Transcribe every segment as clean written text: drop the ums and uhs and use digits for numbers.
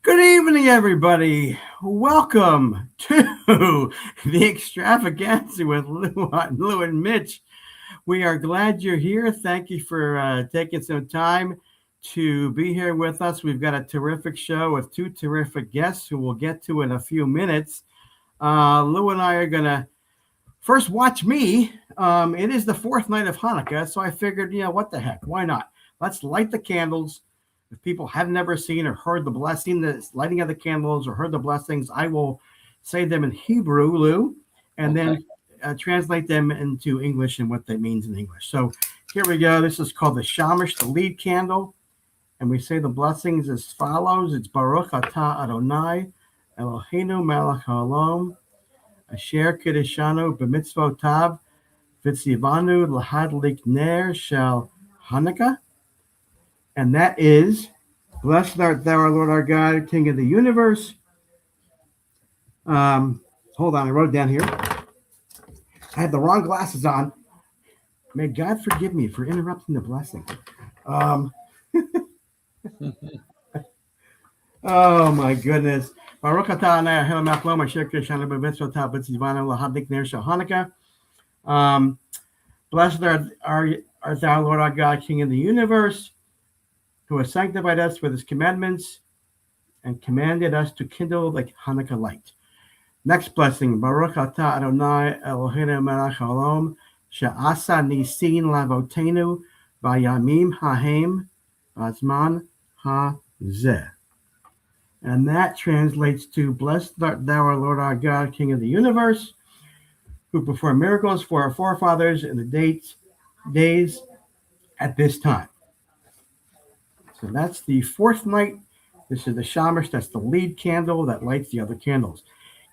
Good evening, everybody. Welcome to the Extravaganza with Lou and Mitch. We are glad you're here. Thank you for taking some time to be here with us. We've got a terrific show with two terrific guests who we'll get to in a few minutes. Lou and I are going to first watch me. It is the fourth night of Hanukkah, so I figured, what the heck? Why not? Let's light the candles. If people have never seen or heard the blessing, the lighting of the candles, or heard the blessings, I will say them in Hebrew, Lou, and then translate them into English and what that means in English. So here we go. This is called the Shamash, the lead candle. And we say the blessings as follows. It's Baruch Atah Adonai, Eloheinu melech haolam, asher kiddushanu b'mitzvotav, v'tzivanu l'hadlik ner shel Hanukkah. And that is, blessed art thou, our Lord our God, King of the universe. Hold on, I wrote it down here. I had the wrong glasses on. May God forgive me for interrupting the blessing. Oh, my goodness. Baruch atah Adonai Eloheinu melech haolam, asher kiddushanu b'mitzvotav, v'tzivanu l'hadlik ner shel Hanukkah. Blessed art thou, Lord our God, King of the universe, who has sanctified us with his commandments and commanded us to kindle the Hanukkah light. Next blessing, Baruch atah Adonai Eloheinu melech haolam, she'asa nisin lavotenu v'yamim hahem v'azman hazeh. And that translates to, blessed art thou, our Lord our God, King of the universe, who performed miracles for our forefathers in the days at this time. So that's the fourth night. This is the Shamash. That's the lead candle that lights the other candles.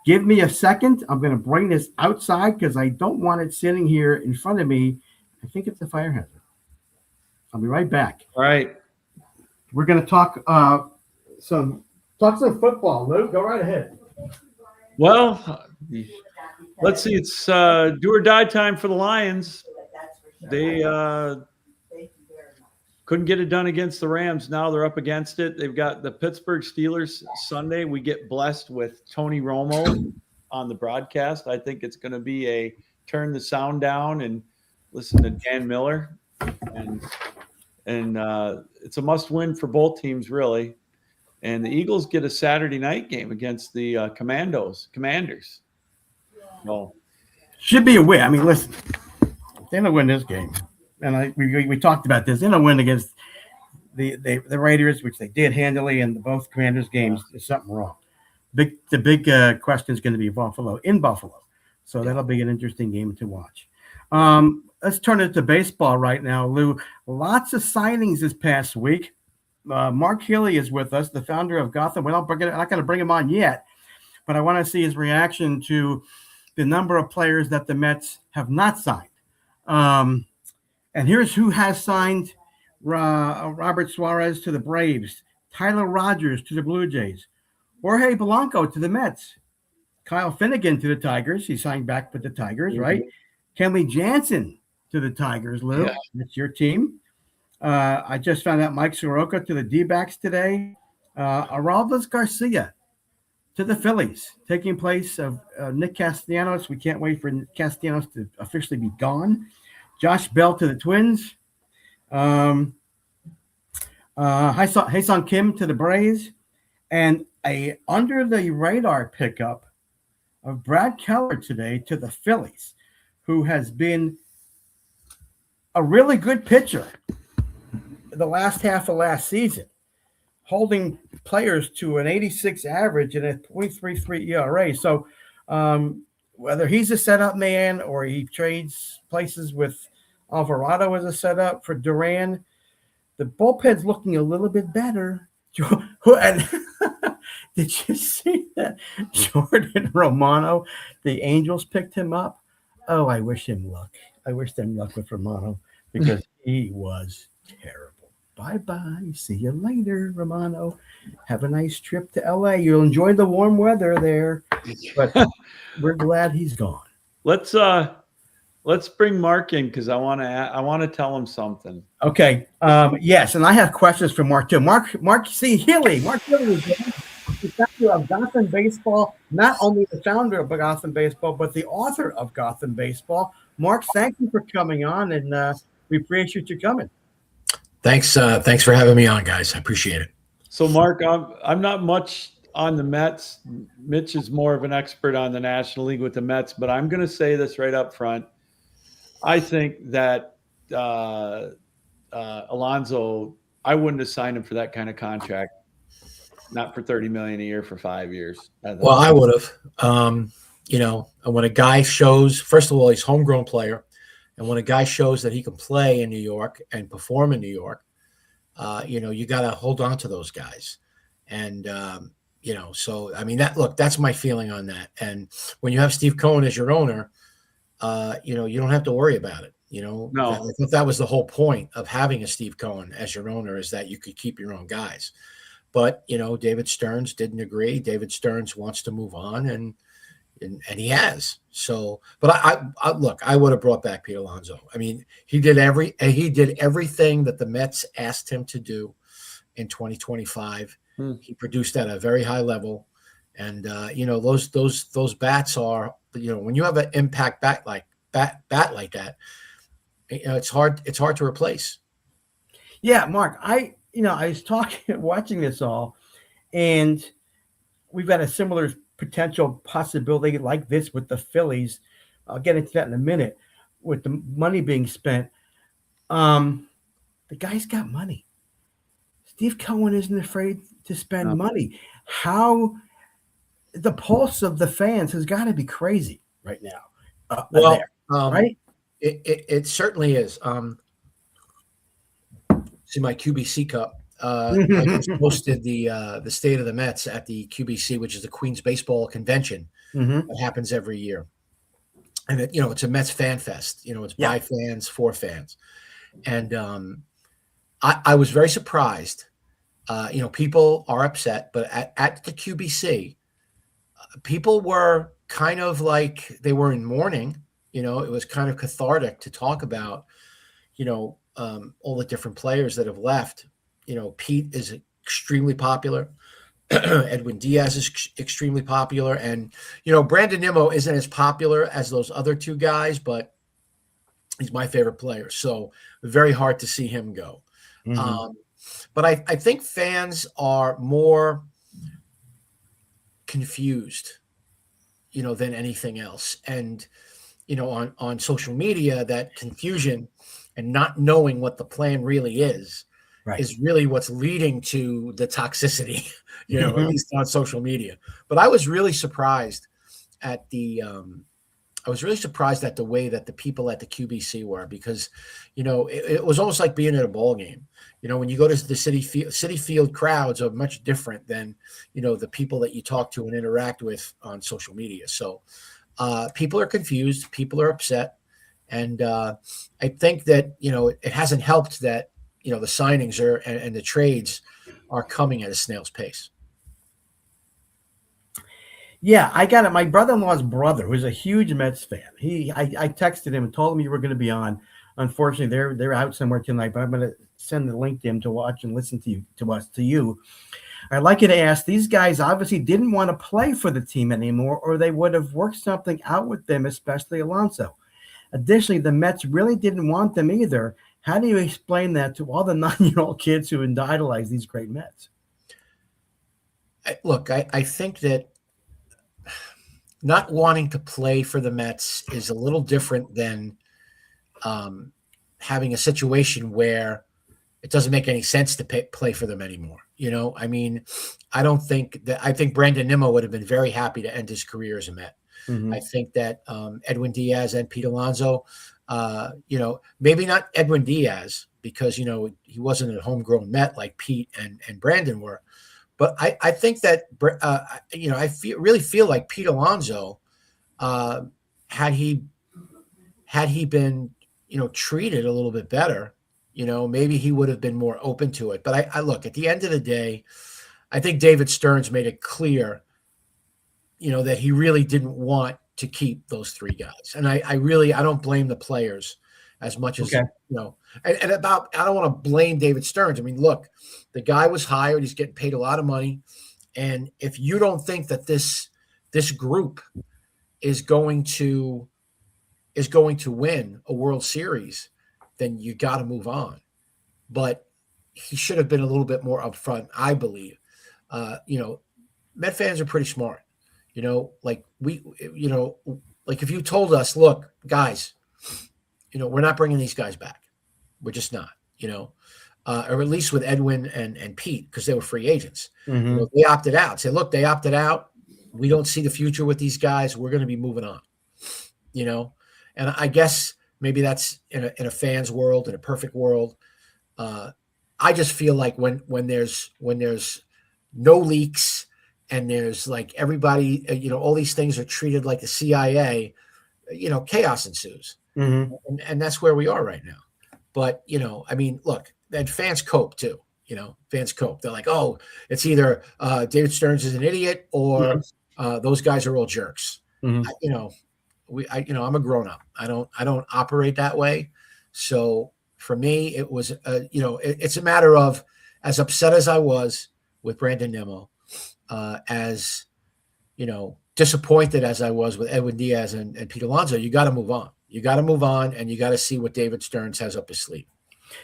Give me a second. I'm going to bring this outside because I don't want it sitting here in front of me. I think it's a fire hazard. I'll be right back. All right. We're going to talk some football. Lou, go right ahead. Well, let's see. It's do or die time for the Lions. They couldn't get it done against the Rams. Now they're up against it. They've got the Pittsburgh Steelers Sunday. We get blessed with Tony Romo on the broadcast. I think it's going to be a turn the sound down and listen to Dan Miller. And it's a must win for both teams, really. And the Eagles get a Saturday night game against the Commanders. Well, should be a win. I mean, listen, they're going to win this game. And we talked about this. They're going to win against the Raiders, which they did handily, and both Commanders games. There's something wrong. The big question is going to be in Buffalo. So that'll be an interesting game to watch. Let's turn it to baseball right now, Lou. Lots of signings this past week. Mark Healy is with us, the founder of Gotham. I'm not going to bring him on yet, but I want to see his reaction to the number of players that the Mets have not signed. And here's who has signed: Robert Suarez to the Braves, Tyler Rogers to the Blue Jays, Jorge Polanco to the Mets, Kyle Finnegan to the Tigers. He signed back with the Tigers, right? Kenley Jansen to the Tigers, Lou. Yeah. That's your team. I just found out Mike Soroka to the D-backs today. Aroldis Garcia to the Phillies, taking place of Nick Castellanos. We can't wait for Castellanos to officially be gone. Josh Bell to the Twins. Hae-Sung Kim to the Braves. And a under-the-radar pickup of Brad Keller today to the Phillies, who has been a really good pitcher the last half of last season, holding players to an 86 average and a .33 ERA. So whether he's a setup man or he trades places with Alvarado as a setup for Duran, the bullpen's looking a little bit better. And did you see that Jordan Romano, the Angels picked him up? Oh, I wish him luck. I wish them luck with Romano because he was terrible. Bye-bye. See you later, Romano. Have a nice trip to L.A. You'll enjoy the warm weather there, but we're glad he's gone. Let's bring Mark in because I want to tell him something. Okay. Yes, and I have questions for Mark too. Mark. See Healy. Mark Healy is there. the founder of Gotham Baseball, not only the founder of Gotham Baseball, but the author of Gotham Baseball. Mark, thank you for coming on, and we appreciate you coming. Thanks for having me on, guys. I appreciate it. So, Mark, I'm not much on the Mets. Mitch is more of an expert on the National League with the Mets, but I'm going to say this right up front. I think that Alonso, I wouldn't have signed him for that kind of contract. Not for $30 million a year for 5 years. Well, I would have. When a guy shows, first of all, he's a homegrown player, and when a guy shows that he can play in New York and perform in New York, you got to hold on to those guys. And so I mean that's my feeling on that. And when you have Steve Cohen as your owner, you don't have to worry about it. No. I thought that was the whole point of having a Steve Cohen as your owner, is that you could keep your own guys. But David Stearns didn't agree. David Stearns wants to move on, and he has. So, but I look, I would have brought back Pete Alonso. I mean, he did everything that the Mets asked him to do in 2025. He produced at a very high level, and those bats are, when you have an impact bat like that, it's hard to replace. Yeah, Mark, I was watching this all, and we've got a similar potential possibility like this with the Phillies. I'll get into that in a minute. With the money being spent, the guy's got money. Steve Cohen isn't afraid to spend money. How the pulse of the fans has got to be crazy right now. Right? It certainly is. See my QBC Cup. I just hosted the State of the Mets at the QBC, which is the Queens Baseball Convention that happens every year. And it's a Mets fan fest. It's by fans, for fans. And I was very surprised. People are upset, but at the QBC, people were kind of like they were in mourning. It was kind of cathartic to talk about, all the different players that have left. Pete is extremely popular. Edwin Diaz is extremely popular. And, Brandon Nimmo isn't as popular as those other two guys, but he's my favorite player. So very hard to see him go. But I think fans are more confused, than anything else. And, on social media, that confusion and not knowing what the plan really is really what's leading to the toxicity, at least on social media. But I was really surprised at the way that the people at the QBC were, because, it was almost like being at a ball game. When you go to the Citi Field crowds are much different than, the people that you talk to and interact with on social media. So people are confused, people are upset. And I think that, it hasn't helped that, the signings and the trades are coming at a snail's pace. Yeah, I got it. My brother-in-law's brother, who's a huge Mets fan. I texted him and told him you were going to be on. Unfortunately, they're out somewhere tonight, but I'm going to send the link to him to watch and listen to you. I'd like you to ask, these guys obviously didn't want to play for the team anymore, or they would have worked something out with them, especially Alonso. Additionally, the Mets really didn't want them either. How do you explain that to all the 9-year-old kids who idolize these great Mets? Look, I think that not wanting to play for the Mets is a little different than having a situation where it doesn't make any sense to play for them anymore. I mean, I think Brandon Nimmo would have been very happy to end his career as a Met. I think that Edwin Diaz and Pete Alonso, maybe not Edwin Diaz, because, he wasn't a homegrown Met like Pete and Brandon were. But I think that, I really feel like Pete Alonso, had he been, treated a little bit better, maybe he would have been more open to it. But I look, at the end of the day, I think David Stearns made it clear, that he really didn't want to keep those three guys. And I don't blame the players as much as, and I don't want to blame David Stearns. I mean, look, the guy was hired. He's getting paid a lot of money. And if you don't think that this group is going to win a World Series, then you got to move on. But he should have been a little bit more upfront, I believe. Met fans are pretty smart. Like if you told us, look, guys, we're not bringing these guys back. We're just not, or at least with Edwin and Pete, because they were free agents. Mm-hmm. They opted out. Say, look, they opted out. We don't see the future with these guys. We're going to be moving on, And I guess maybe that's in a fan's world, in a perfect world. I just feel like when there's no leaks and there's like everybody, all these things are treated like the CIA, chaos ensues. Mm-hmm. And that's where we are right now. But, look, and fans cope too. Fans cope. They're like, oh, it's either David Stearns is an idiot or those guys are all jerks. Mm-hmm. I'm a grown up. I don't operate that way. So for me, it was, it's a matter of, as upset as I was with Brandon Nimmo, as disappointed as I was with Edwin Diaz and Pete Alonso, you got to move on. You got to move on, and you got to see what David Stearns has up his sleeve.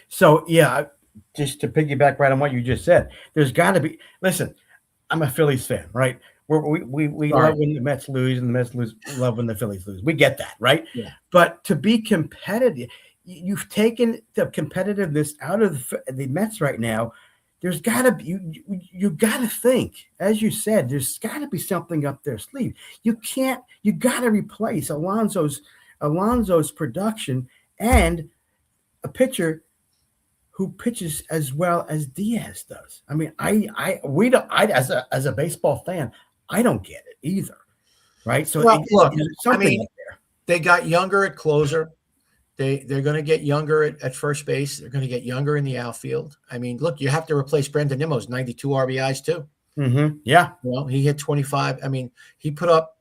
So, yeah, just to piggyback right on what you just said, there's got to be – listen, I'm a Phillies fan, right? We love when the Mets lose, and the Mets love when the Phillies lose. We get that, right? Yeah. But to be competitive, you've taken the competitiveness out of the Mets right now. There's got to be you got to think, as you said, there's got to be something up their sleeve. You got to replace Alonso's production and a pitcher who pitches as well as Diaz does. I mean, as a baseball fan, I don't get it either, right? So look, something up there. They got younger at closer. They're going to get younger at first base. They're going to get younger in the outfield. I mean, look, you have to replace Brandon Nimmo's 92 RBIs too. Mm-hmm. Yeah. He hit 25. I mean, he put up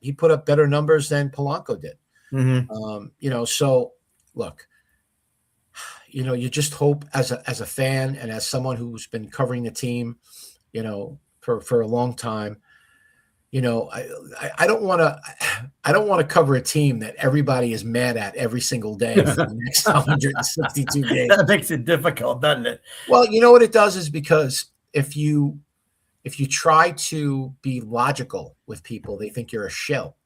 better numbers than Polanco did. Mm-hmm. So look, you just hope as a fan and as someone who's been covering the team, for a long time, I don't want to cover a team that everybody is mad at every single day for the next 162 days. That makes it difficult, doesn't it? Well, what it does is because if you try to be logical with people, they think you're a shill.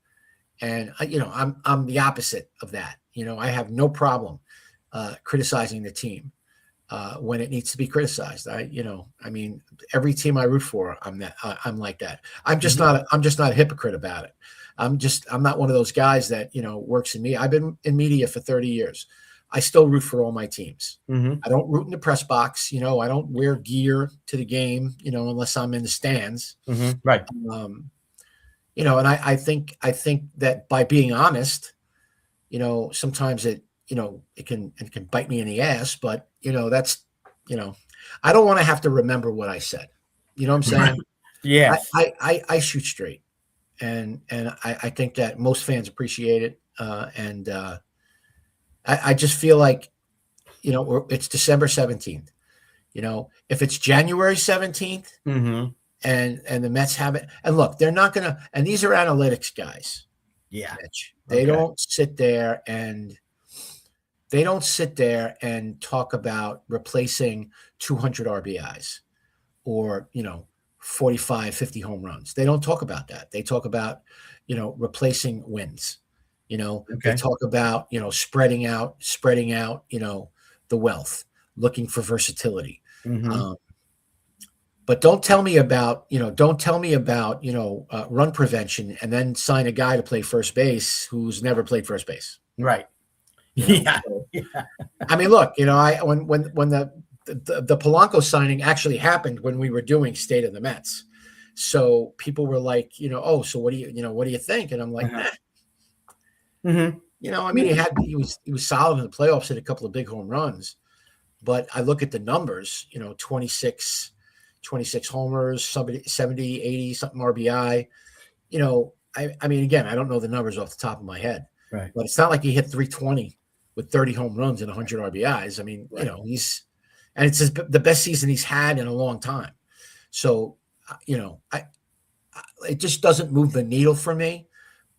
And I'm the opposite of that. I have no problem criticizing the team when it needs to be criticized. Every team I root for, I'm like that. I'm just not a hypocrite about it. I'm not one of those guys that works in media. I've been in media for 30 years. I still root for all my teams. Mm-hmm. I don't root in the press box. I don't wear gear to the game, unless I'm in the stands. Mm-hmm. Right. And I think that by being honest, sometimes it can bite me in the ass, but that's, I don't want to have to remember what I said. You know what I'm saying? Yeah. I shoot straight, and I think that most fans appreciate it. And I just feel like, it's December 17th, if it's January 17th, mm-hmm. and the Mets have it, and look, they're not going to, and these are analytics guys. Yeah. Mitch. They don't sit there and talk about replacing 200 RBIs or, 45, 50 home runs. They don't talk about that. They talk about, replacing wins. They talk about, spreading out, the wealth, looking for versatility. Mm-hmm. But don't tell me about run prevention and then sign a guy to play first base who's never played first base. Right. Yeah. I mean, look, when the Polanco signing actually happened when we were doing State of the Mets. So people were like, so what do you think? And I'm like, nah. Mm-hmm. I mean, he was solid in the playoffs, hit a couple of big home runs, but I look at the numbers, 26 homers, 70, 80 something RBI. I mean, again, I don't know the numbers off the top of my head, right? But it's not like he hit 320 with 30 home runs and 100 RBIs. I mean, right. And it's the best season he's had in a long time. So, it just doesn't move the needle for me.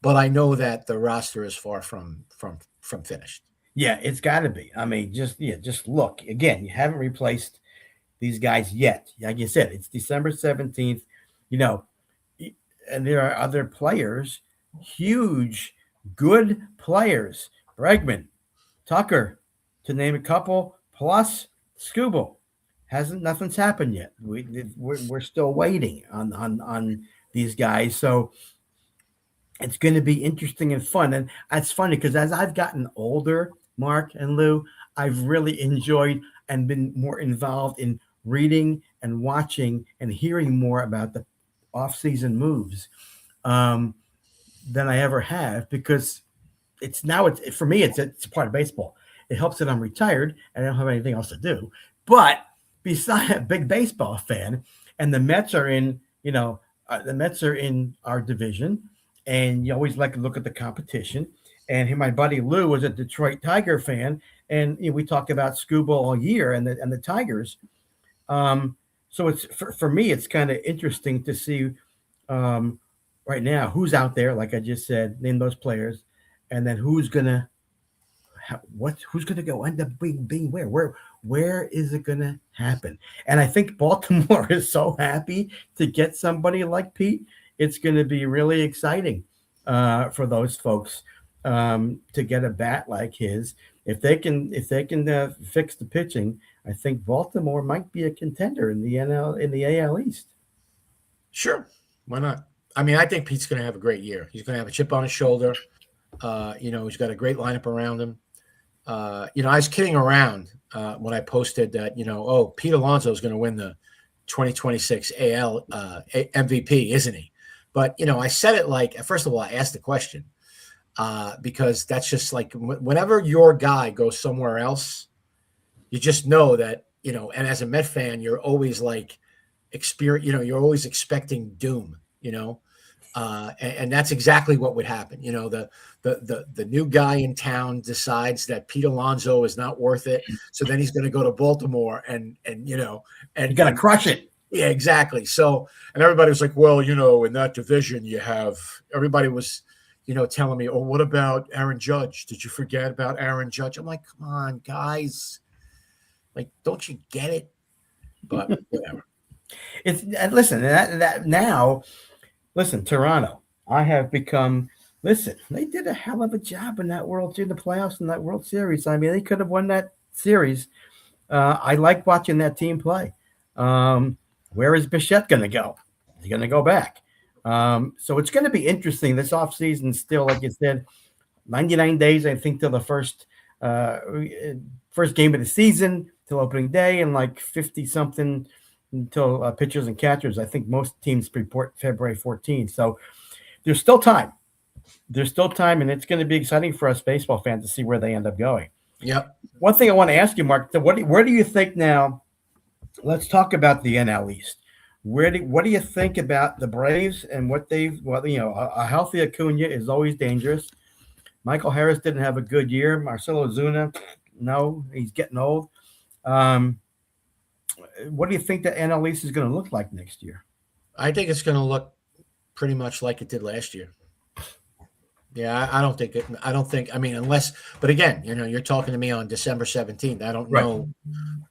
But I know that the roster is far from finished. Yeah, it's got to be. I mean, just look again. You haven't replaced these guys yet. Like you said, it's December 17th. You know, and there are other players, huge, good players. Bregman, Tucker, to name a couple, plus Scooble. Nothing's happened yet. We're still waiting on these guys. So it's going to be interesting and fun. And it's funny because as I've gotten older, Mark and Lou, I've really enjoyed and been more involved in reading and watching and hearing more about the off-season moves than I ever have, because for me, it's a part of baseball. It helps that I'm retired and I don't have anything else to do. But besides a big baseball fan, and the Mets are in our division, and you always like to look at the competition. And here, my buddy Lou was a Detroit Tiger fan, and we talked about Scuba all year and the Tigers. So it's for me, it's kind of interesting to see right now who's out there, like I just said, name those players, and then who's gonna go end up being where is it gonna happen? And I think Baltimore is so happy to get somebody like Pete. It's going to be really exciting for those folks to get a bat like his. If they can fix the pitching, I think Baltimore might be a contender in the AL East. Sure, why not? I mean, I think Pete's going to have a great year. He's going to have a chip on his shoulder. He's got a great lineup around him. I was kidding around when I posted that, Pete Alonso is going to win the 2026 AL MVP, isn't he? But, I said it like, first of all, I asked the question because that's just like whenever your guy goes somewhere else, you just know that, and as a Met fan, you're always like you're always expecting doom, and that's exactly what would happen. The new guy in town decides that Pete Alonso is not worth it. So then he's going to go to Baltimore and you're going to crush it. Yeah, exactly. So, and everybody was like, well, in that division everybody was, telling me, oh, what about Aaron Judge? Did you forget about Aaron Judge? I'm like, come on, guys. Like, don't you get it? But whatever. Listen, Toronto, I have become, they did a hell of a job in that the playoffs in that World Series. I mean, they could have won that series. I like watching that team play. Where is Bichette going to go? Is he going to go back? So it's going to be interesting this offseason still, like you said, 99 days, I think, till the first game of the season, till opening day, and like 50-something until pitchers and catchers. I think most teams report February 14th. So there's still time. And it's going to be exciting for us baseball fans to see where they end up going. Yep. One thing I want to ask you, Mark, where do you think now? Let's talk about the NL East. What do you think about the Braves and a healthy Acuna is always dangerous. Michael Harris didn't have a good year. Marcelo Ozuna, no, he's getting old. What do you think the NL East is going to look like next year? I think it's going to look pretty much like it did last year. Yeah, I don't think, unless, but again, you're talking to me on December 17th. I don't know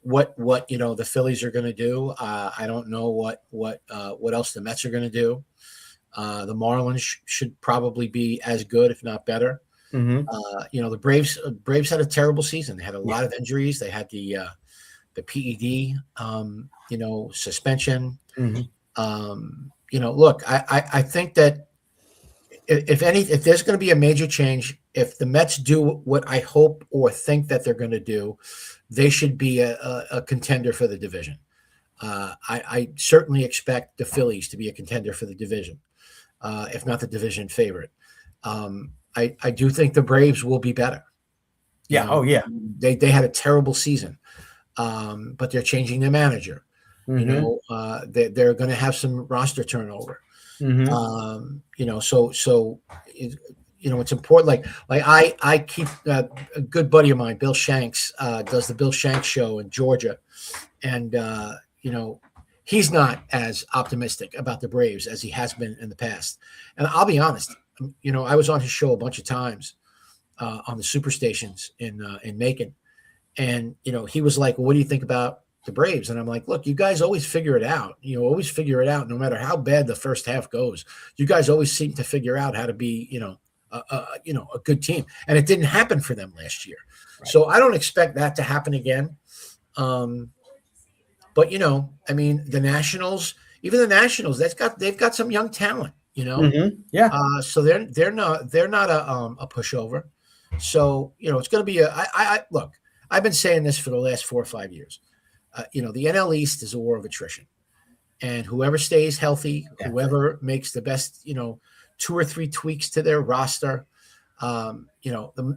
what the Phillies are going to do. I don't know what else the Mets are going to do. The Marlins should probably be as good, if not better. Mm-hmm. The Braves had a terrible season. They had a lot of injuries. They had the PED, suspension. Mm-hmm. Look, I think that if there's going to be a major change, if the Mets do what I hope or think that they're going to do, they should be a contender for the division. I certainly expect the Phillies to be a contender for the division, if not the division favorite. I do think the Braves will be better. Yeah. Oh, yeah. They had a terrible season, but they're changing their manager. Mm-hmm. They're going to have some roster turnover. Mm-hmm. It's important. Like I keep a good buddy of mine, Bill Shanks, does the Bill Shanks show in Georgia, and he's not as optimistic about the Braves as he has been in the past. And I'll be honest, I was on his show a bunch of times on the superstations in Macon, and he was like, well, "What do you think about the Braves?" And I'm like, "Look, you guys always figure it out. Always figure it out, no matter how bad the first half goes. You guys always seem to figure out how to be, a good team, and it didn't happen for them last year. Right. So I don't expect that to happen again. But the Nationals, even the Nationals, they've got some young talent, Mm-hmm. Yeah. So they're not a pushover. So it's going to be look. I've been saying this for the last 4 or 5 years. The NL East is a war of attrition, and whoever stays healthy, whoever makes the best, 2 or 3 tweaks to their roster. The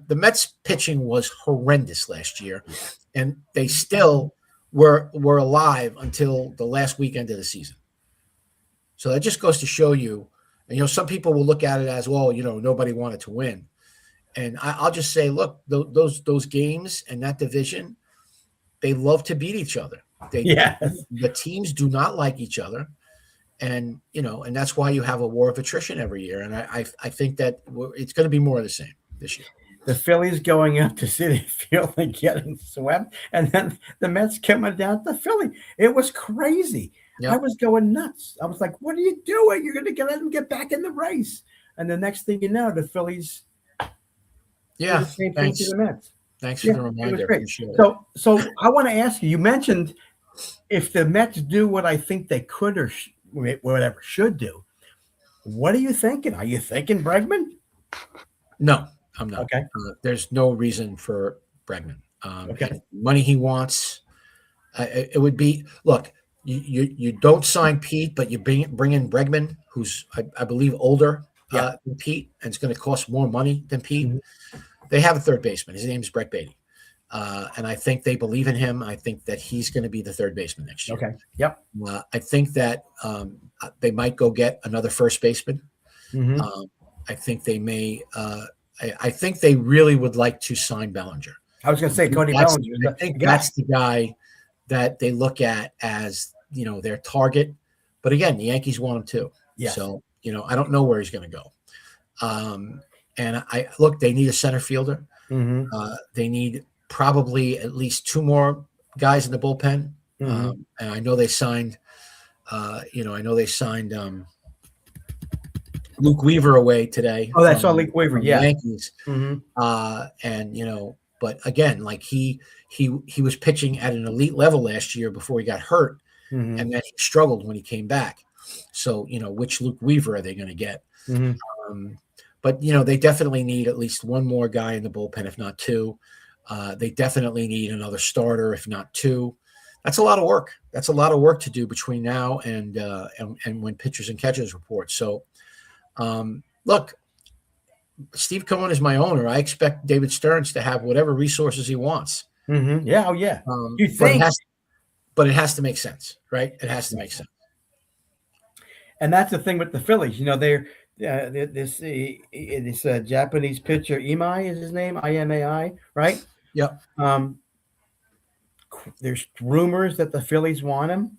Mets pitching was horrendous last year, and they still were alive until the last weekend of the season. So that just goes to show you, and some people will look at it as, well, nobody wanted to win. And I'll just say, look, those games and that division, they love to beat each other. The teams do not like each other. And, and that's why you have a war of attrition every year. And I think that it's going to be more of the same this year. The Phillies going up to Citi Field and getting swept, and then the Mets coming down to Philly. It was crazy. Yep. I was going nuts. I was like, what are you doing? You're going to let them get back in the race. And the next thing you know, the Phillies the same thing to the Mets. Thanks for the reminder. So I want to ask you mentioned if the Mets do what I think they could or whatever should do, what are you thinking? Are you thinking Bregman? No, I'm not. Okay. There's no reason for Bregman. Okay. Money he wants. It would be, look, you don't sign Pete, but you bring in Bregman, who's I believe older than Pete, and it's going to cost more money than Pete. Mm-hmm. They have a third baseman. His name is Brett Beatty. And I think they believe in him. I think that he's going to be the third baseman next year. Okay. Yep. I think that they might go get another first baseman. Mm-hmm. I think they may. I think they really would like to sign Bellinger. I was going to say Cody Bellinger. I think that's the guy that they look at as their target. But again, the Yankees want him too. Yes. So I don't know where he's going to go. And they need a center fielder. Mm-hmm. They need probably at least 2 more guys in the bullpen. Mm-hmm. And I know they signed, Luke Weaver away today. Oh, I saw Luke Weaver. Yeah. The Yankees. Mm-hmm. But again, like he was pitching at an elite level last year before he got hurt. Mm-hmm. And then he struggled when he came back. So, which Luke Weaver are they going to get? Mm-hmm. But they definitely need at least 1 more guy in the bullpen, if not 2. They definitely need another starter, if not 2. That's a lot of work. That's a lot of work to do between now and when pitchers and catchers report. So, look, Steve Cohen is my owner. I expect David Stearns to have whatever resources he wants. Mm-hmm. Yeah. Oh, yeah. You think? But it has to make sense, right? It has to make sense. And that's the thing with the Phillies. They're this Japanese pitcher, Imai is his name, Imai, right? Yep. There's rumors that the Phillies want him.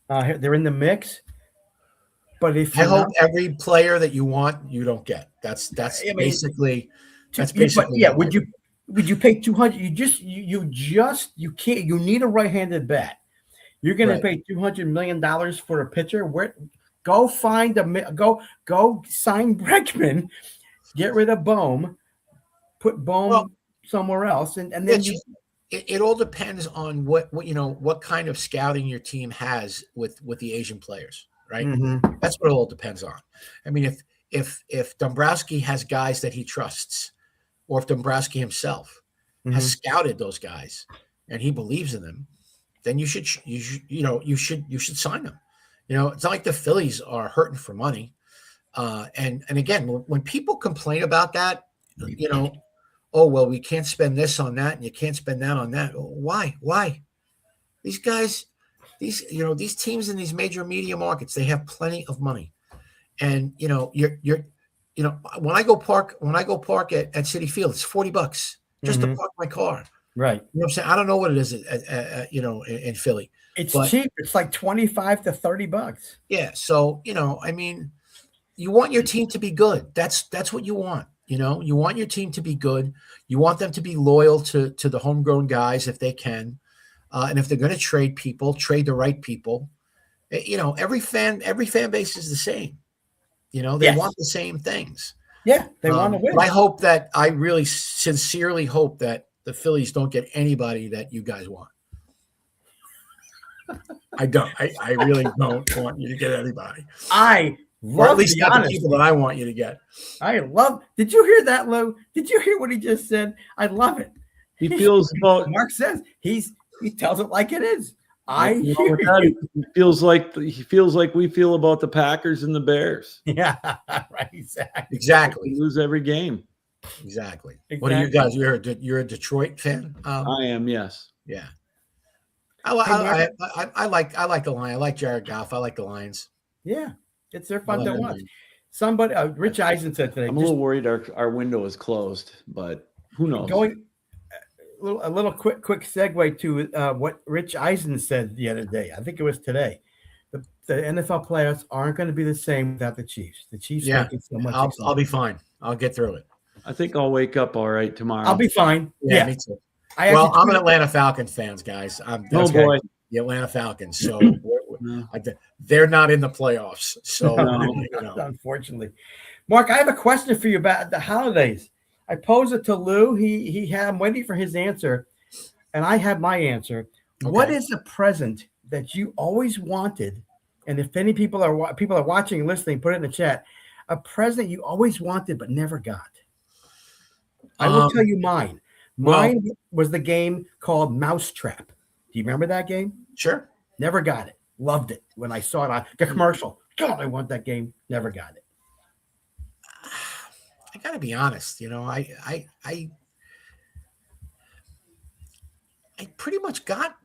They're in the mix. But if I hope every player that you want, you don't get. That's basically. Yeah. Would you pay 200? You can't. You need a right-handed bat. You're going to pay $200 million for a pitcher. Go sign Bregman, get rid of Bohm, put Bohm somewhere else, and then it all depends on what kind of scouting your team has with the Asian players, right? Mm-hmm. That's what it all depends on. I mean, if Dombrowski has guys that he trusts, or if Dombrowski himself has scouted those guys and he believes in them, then you should sign them. It's not like the Phillies are hurting for money. And again, when people complain about that, oh, well, we can't spend this on that and you can't spend that on that. Why? These guys, these teams in these major media markets, they have plenty of money. And, when I go park at Citi Field, it's $40 just to park my car. Right. You know what I'm saying? I don't know what it is, in Philly. It's But- cheap. It's like $25 to $30. Yeah. So, I mean, you want your team to be good. That's what you want. You want your team to be good. You want them to be loyal to the homegrown guys if they can. And if they're going to trade people, trade the right people. Every fan base is the same. They Yes. want the same things. Yeah, they want to win. But I really sincerely hope that the Phillies don't get anybody that you guys want. I don't. I really don't want you to get anybody. Or at least not the people that I want you to get. Did you hear that, Lou? Did you hear what he just said? I love it. He feels about. Mark says he tells it like it is. He feels like we feel about the Packers and the Bears. Yeah, right. Exactly. We lose every game. Exactly. What are you guys? You're a Detroit fan? I am. Yes. Yeah. I like the Lions. I like Jared Goff. I like the Lions. Yeah, they're fun to watch. Somebody, Rich Eisen said today. I'm a little worried our window is closed, but who knows? A little quick segue to what Rich Eisen said the other day. I think it was today. The NFL playoffs aren't going to be the same without the Chiefs. The Chiefs make it so much. I'll be fine. I'll get through it. I think I'll wake up all right tomorrow. I'll be fine. Yeah. Me too. I'm an Atlanta Falcons fans, guys. Boy, the Atlanta Falcons. So they're not in the playoffs. So unfortunately, Mark, I have a question for you about the holidays. I posed it to Lou. I'm waiting for his answer, and I have my answer. Okay. What is a present that you always wanted? And if any people are watching and listening, put it in the chat. A present you always wanted but never got. I will tell you mine. Mine was the game called Mousetrap. Do you remember that game? Sure. Never got it. Loved it when I saw it on the commercial. God, I want that game. Never got it. I got to be honest. I pretty much got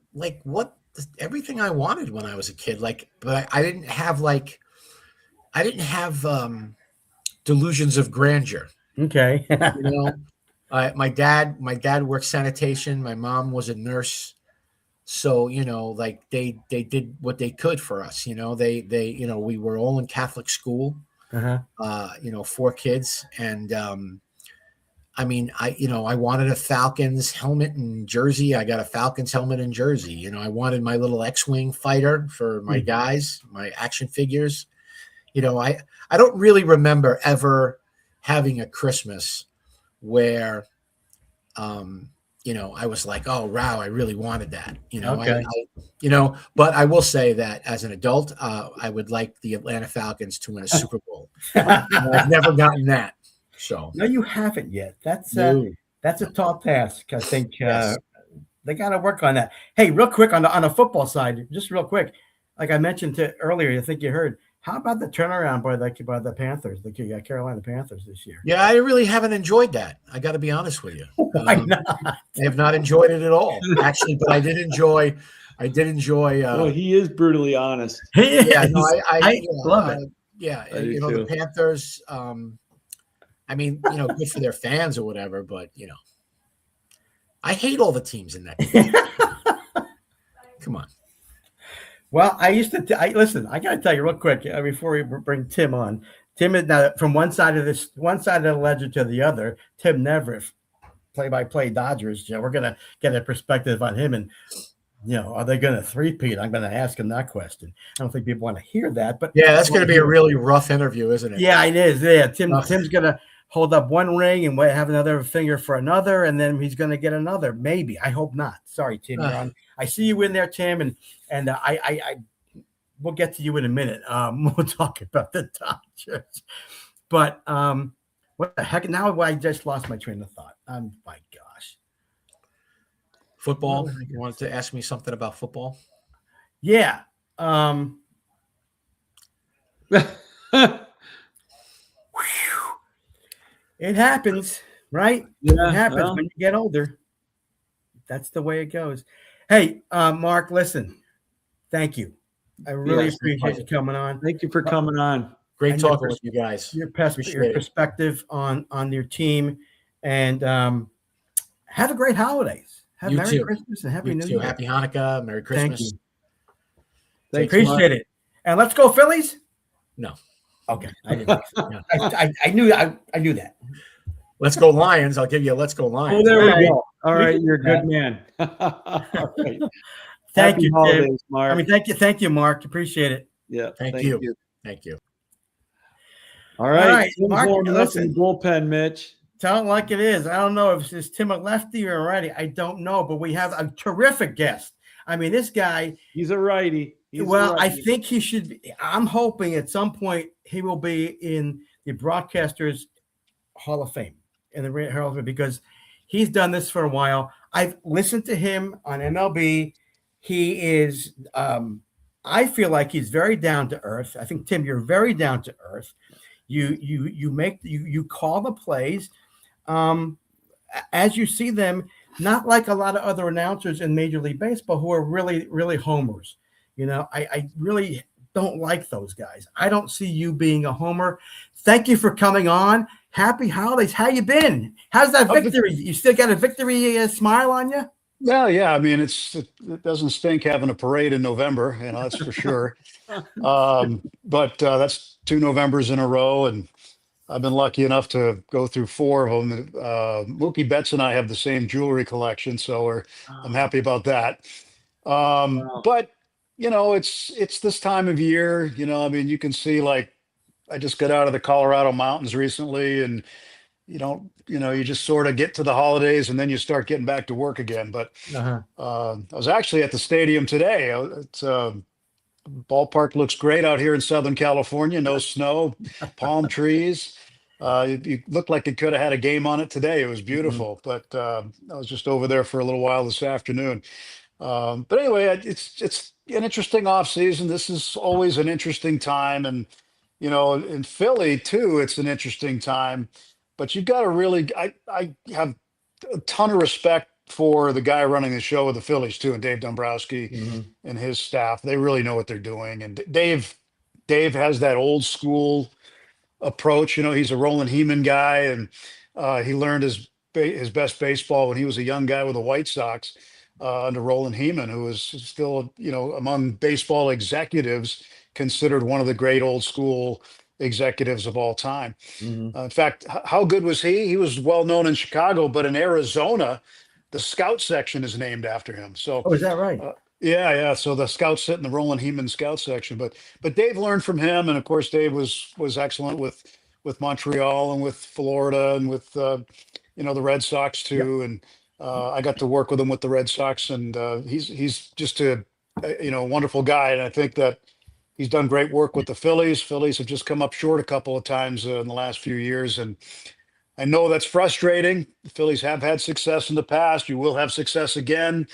everything I wanted when I was a kid. But I didn't have delusions of grandeur. Okay. My dad worked sanitation. My mom was a nurse. So, they did what they could for us. We were all in Catholic school, 4 kids. And, I wanted a Falcons helmet and jersey. I got a Falcons helmet and jersey. I wanted my little X-Wing fighter for my guys, my action figures. I don't really remember ever having a Christmas where, I was like, oh, wow, I really wanted that, Okay. But I will say that as an adult, I would like the Atlanta Falcons to win a Super Bowl. I've never gotten that. So no, you haven't yet. That's a tall task. I think Yes. They got to work on that. Hey, real quick on the football side, just real quick, like I mentioned earlier, I think you heard. How about the turnaround by the Panthers, the Carolina Panthers this year? Yeah, I really haven't enjoyed that. I got to be honest with you. Why not? I have not enjoyed it at all, actually. But I did enjoy. Well, he is brutally honest. Yeah, no, I love it. Yeah, I do the too. Panthers. Good for their fans or whatever, but I hate all the teams in that game. Come on. Well, I used to. Listen. I got to tell you real quick before we bring Tim on. Tim is now from one side of the ledger to the other. Tim Neverett, play-by-play Dodgers. We're gonna get a perspective on him, and are they gonna three-peat? I'm gonna ask him that question. I don't think people want to hear that, but yeah, that's gonna be a really rough interview, isn't it? Yeah, it is. Yeah, Tim's gonna hold up one ring and have another finger for another, and then he's gonna get another. Maybe. I hope not. Sorry, Tim. You're on. I see you in there, Tim, and I we'll get to you in a minute. We'll talk about the Dodgers, but what the heck? Now I just lost my train of thought. My gosh, football. You wanted to ask me something about football? Yeah. It happens, right? Yeah, it happens when you get older. That's the way it goes. Hey, Mark, listen, thank you. I really appreciate you coming on. Thank you for coming on. Great talking with you guys. Your perspective on your team, and have a great holidays. Have Merry Christmas and Happy New Year. Happy Hanukkah, Merry Christmas. Thanks, Appreciate it. And let's go Phillies. No. Okay. I didn't think so. No. I knew that. Let's go Lions. I'll give you a let's go Oh, Lions. there All we right. go. All right, you're a Yeah. good man. All right. Thank Happy you, Tim. holidays, Mark. I mean, thank you, Mark. Appreciate it. Yeah, Thank you. Thank you. All right, right, Tim's Mark, warming up in listen. the bullpen, Mitch. Tell it like it is. I don't know if it's Tim a lefty or a righty. I don't know, but we have a terrific guest. I mean, this guy. He's a righty. I think he should be. I'm hoping at some point he will be in the Broadcasters Hall of Fame, in the Hall of Fame, because he's done this for a while. I've listened to him on MLB. He is. I feel like he's very down to earth. I think, Tim, you're very down to earth. You call the plays as you see them, not like a lot of other announcers in Major League Baseball who are really, really homers. You know, I really don't like those guys. I don't see you being a homer. Thank you for coming on. Happy holidays. How you been? How's that victory? You still got a victory smile on you? Well, yeah. I mean, it doesn't stink having a parade in November, that's for sure. But that's 2 Novembers in a row, and I've been lucky enough to go through 4 of them. Mookie Betts and I have the same jewelry collection, so I'm happy about that. But it's this time of year. I mean, you can see, like, I just got out of the Colorado mountains recently, and you just sort of get to the holidays and then you start getting back to work again. But I was actually at the stadium today. Ballpark looks great out here in Southern California. No snow, palm trees. It looked like it could have had a game on it today. It was beautiful. But I was just over there for a little while this afternoon. But anyway, it's an interesting off season. This is always an interesting time. And, in Philly too, it's an interesting time. But you've got to really, I have a ton of respect for the guy running the show with the Phillies too, and Dave Dombrowski and his staff. They really know what they're doing. And Dave has that old school approach. He's a Roland Heeman guy, and he learned his best baseball when he was a young guy with the White Sox under Roland Heeman, who was still, among baseball executives, considered one of the great old school executives of all time. In fact, how good was he? He was well known in Chicago, but in Arizona, the scout section is named after him. So, is that right? Yeah. So the scouts sit in the Roland Heeman scout section, but Dave learned from him, and of course, Dave was excellent with Montreal and with Florida and with the Red Sox too. Yep. And I got to work with him with the Red Sox, and he's just a wonderful guy, and I think that he's done great work with the Phillies. Phillies have just come up short a couple of times in the last few years, and I know that's frustrating. The Phillies have had success in the past. You will have success again.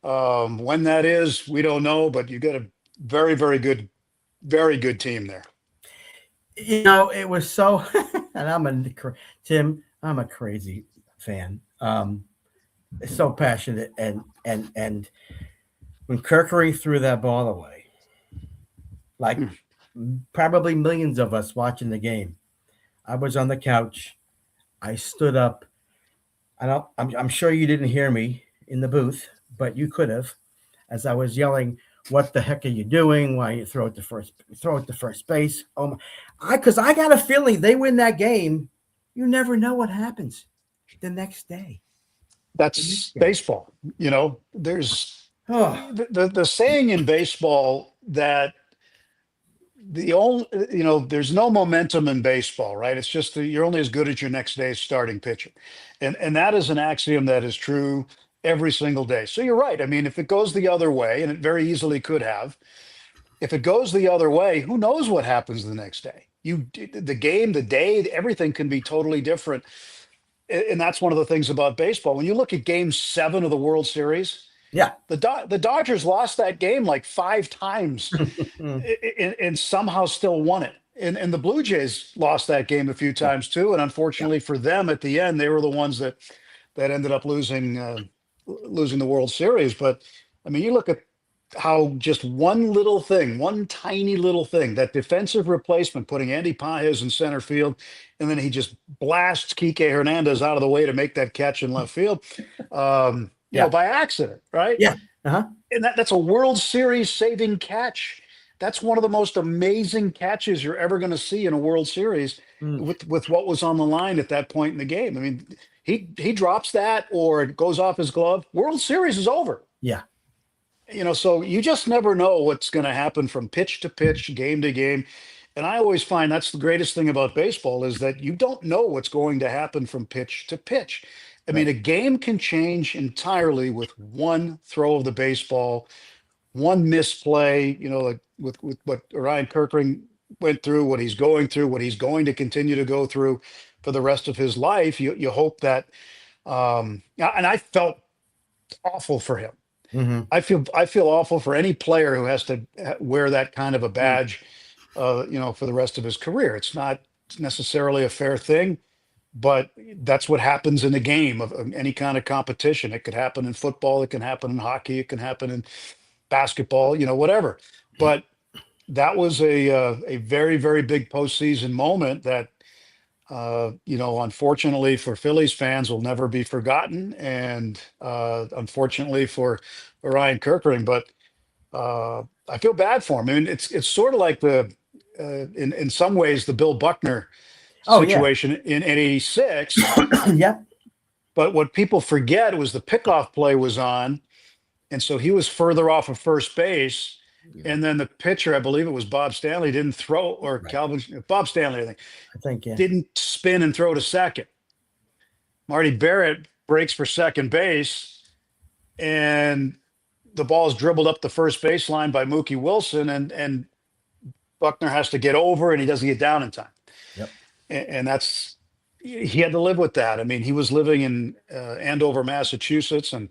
When that is, we don't know, but you got a very, very good team there. It was so, and Tim, I'm a crazy fan. So passionate, and when Kirkery threw that ball away, like probably millions of us watching the game, I was on the couch. I stood up. I'm sure you didn't hear me in the booth, but you could have, as I was yelling, "What the heck are you doing? Why you throw it to first base?" Because I got a feeling they win that game. You never know what happens the next day. That's baseball. There's the saying in baseball that there's no momentum in baseball, right? It's just that you're only as good as your next day's starting pitcher. And that is an axiom that is true every single day. So you're right. I mean, if it goes the other way, and it very easily could have, if it goes the other way, who knows what happens the next day? The game, the day, everything can be totally different. And that's one of the things about baseball. When you look at Game 7 of the World Series, the Dodgers lost that game like 5 times and somehow still won it. And the Blue Jays lost that game a few times too. And unfortunately for them, at the end, they were the ones that ended up losing the World Series. But I mean, you look at how just one tiny little thing, that defensive replacement, putting Andy Pages in center field, and then he just blasts Kike Hernandez out of the way to make that catch in left field, by accident, right? Yeah. And that's a World Series saving catch. That's one of the most amazing catches you're ever going to see in a World Series with what was on the line at that point in the game. I mean, he drops that or it goes off his glove. World Series is over. Yeah. So you just never know what's going to happen from pitch to pitch, game to game. And I always find that's the greatest thing about baseball is that you don't know what's going to happen from pitch to pitch. I mean, a game can change entirely with one throw of the baseball, one misplay, like with what Ryan Kirkring went through, what he's going through, what he's going to continue to go through for the rest of his life. You hope that, and I felt awful for him. I feel awful for any player who has to wear that kind of a badge, for the rest of his career. It's not necessarily a fair thing, but that's what happens in a game of any kind of competition. It could happen in football. It can happen in hockey. It can happen in basketball, whatever. But that was a very, very big postseason moment that, unfortunately for Phillies fans will never be forgotten. And unfortunately for Ryan Kirkring, but I feel bad for him. I mean, it's sort of like in some ways, the Bill Buckner situation in '86. Yeah. But what people forget was the pickoff play was on. And so he was further off of first base. And then the pitcher, I believe it was Bob Stanley, didn't throw, or Bob Stanley, I think, didn't spin and throw to second. Marty Barrett breaks for second base, and the ball is dribbled up the first baseline by Mookie Wilson, and Buckner has to get over, and he doesn't get down in time. Yep. And he had to live with that. I mean, he was living in Andover, Massachusetts, and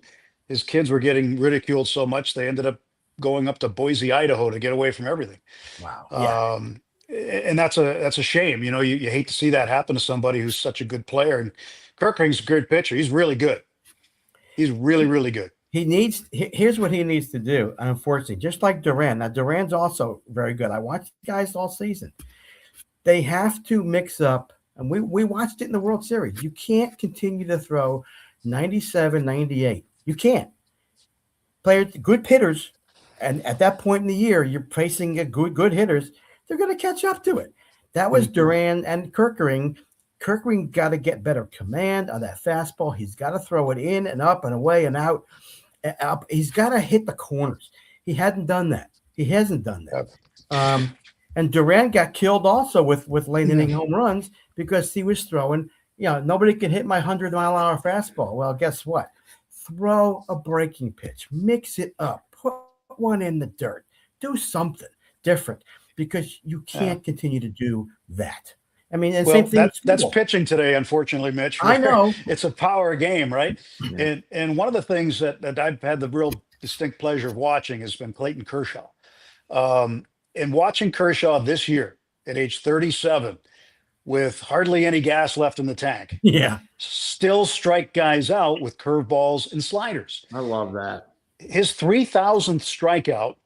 his kids were getting ridiculed so much they ended up going up to Boise, Idaho to get away from everything. Wow. Yeah. And that's a shame. You hate to see that happen to somebody who's such a good player. And Kirkring's a good pitcher. He's really good. He's really, really good. Here's what he needs to do. And unfortunately, just like Duran. Now, Duran's also very good. I watched guys all season. They have to mix up, and we watched it in the World Series. You can't continue to throw 97, 98. You can't. Players, good hitters, and at that point in the year, you're facing a good hitters. They're going to catch up to it. That was Duran and Kirkring. Kirkring got to get better command on that fastball. He's got to throw it in and up and away and out. He's got to hit the corners. He hadn't done that. He hasn't done that. And Duran got killed also with late inning home runs because he was throwing. Nobody can hit my 100-mile-an-hour fastball. Well, guess what? Throw a breaking pitch, mix it up, put one in the dirt, do something different because you can't continue to do that. I mean, and same thing. That's pitching today, unfortunately, Mitch. I know it's a power game, right? Yeah. And one of the things that I've had the real distinct pleasure of watching has been Clayton Kershaw. And watching Kershaw this year at age 37, with hardly any gas left in the tank. Yeah. Still strike guys out with curveballs and sliders. I love that. His 3,000th strikeout.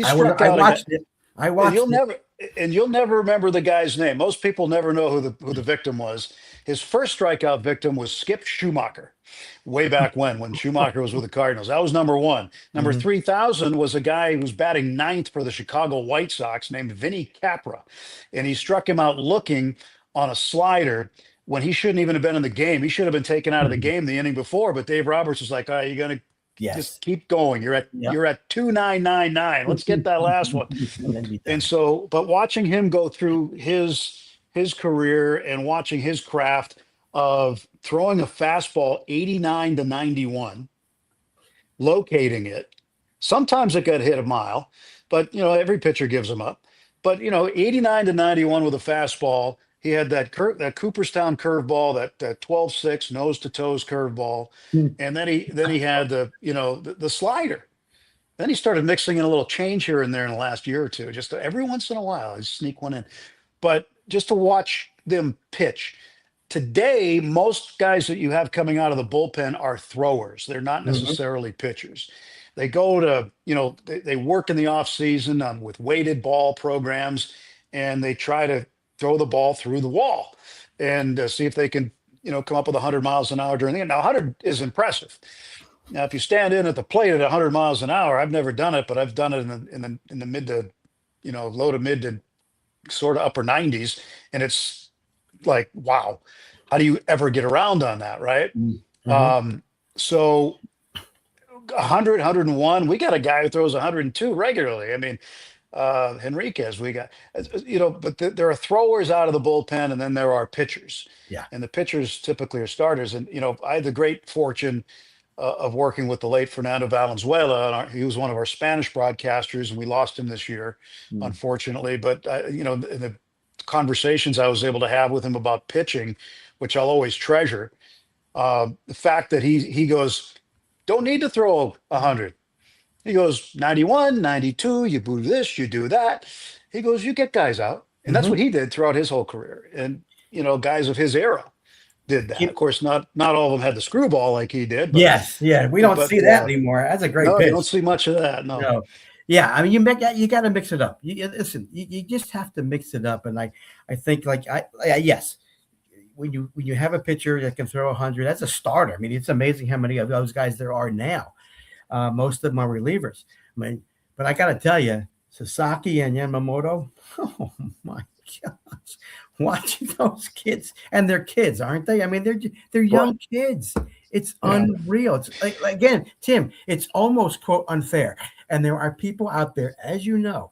I watched it. You'll never remember the guy's name. Most people never know who the victim was. His first strikeout victim was Skip Schumacher, way back when Schumacher was with the Cardinals. That was number one. Number 3,000 was a guy who was batting ninth for the Chicago White Sox named Vinny Capra. And he struck him out looking on a slider when he shouldn't even have been in the game. He should have been taken out of the game the inning before, but Dave Roberts was like, all right, you're going to just keep going. You're at 2,999. Let's get that last one. And so, but watching him go through his career and watching his craft of throwing a fastball 89 to 91, locating it. Sometimes it got hit a mile, but every pitcher gives them up. But 89 to 91 with a fastball. He had that Cooperstown curveball, that 12-6 nose to toes curveball, and then he had the slider. Then he started mixing in a little change here and there in the last year or two. Just every once in a while, he'd sneak one in. But just to watch them pitch. Today, most guys that you have coming out of the bullpen are throwers. They're not necessarily pitchers. They go to, they work in the off season with weighted ball programs, and they try to throw the ball through the wall and see if they can, come up with 100 miles an hour during the game. Now, 100 is impressive. Now, if you stand in at the plate at 100 miles an hour, I've never done it, but I've done it in the mid to low to mid to sort of upper 90s, and it's like, wow, how do you ever get around on that, right? So 100, 101, we got a guy who throws 102 regularly. I mean, Henriquez, we got, but there are throwers out of the bullpen, and then there are pitchers. Yeah. And the pitchers typically are starters. And, I had the great fortune of working with the late Fernando Valenzuela. And he was one of our Spanish broadcasters, and we lost him this year, unfortunately. But, in the conversations I was able to have with him about pitching, which I'll always treasure, the fact that he goes, don't need to throw 100. He goes 91, 92, you do this, you do that. He goes, you get guys out. And that's what he did throughout his whole career. And, guys of his era did that. Of course, not all of them had the screwball like he did. But, yes. Yeah. We don't see that anymore. That's a great no, pitch. you don't see much of that. No. Yeah. I mean, you got to mix it up. Listen, you just have to mix it up. And I think yes, when you have a pitcher that can throw 100, that's a starter. I mean, it's amazing how many of those guys there are now. Most of them are relievers. I mean, but I got to tell you, Sasaki and Yamamoto, oh my gosh, watching those kids, and they're kids, aren't they? I mean, they're young kids. It's unreal. It's like, again, Tim, it's almost quote unfair. And there are people out there, as you know,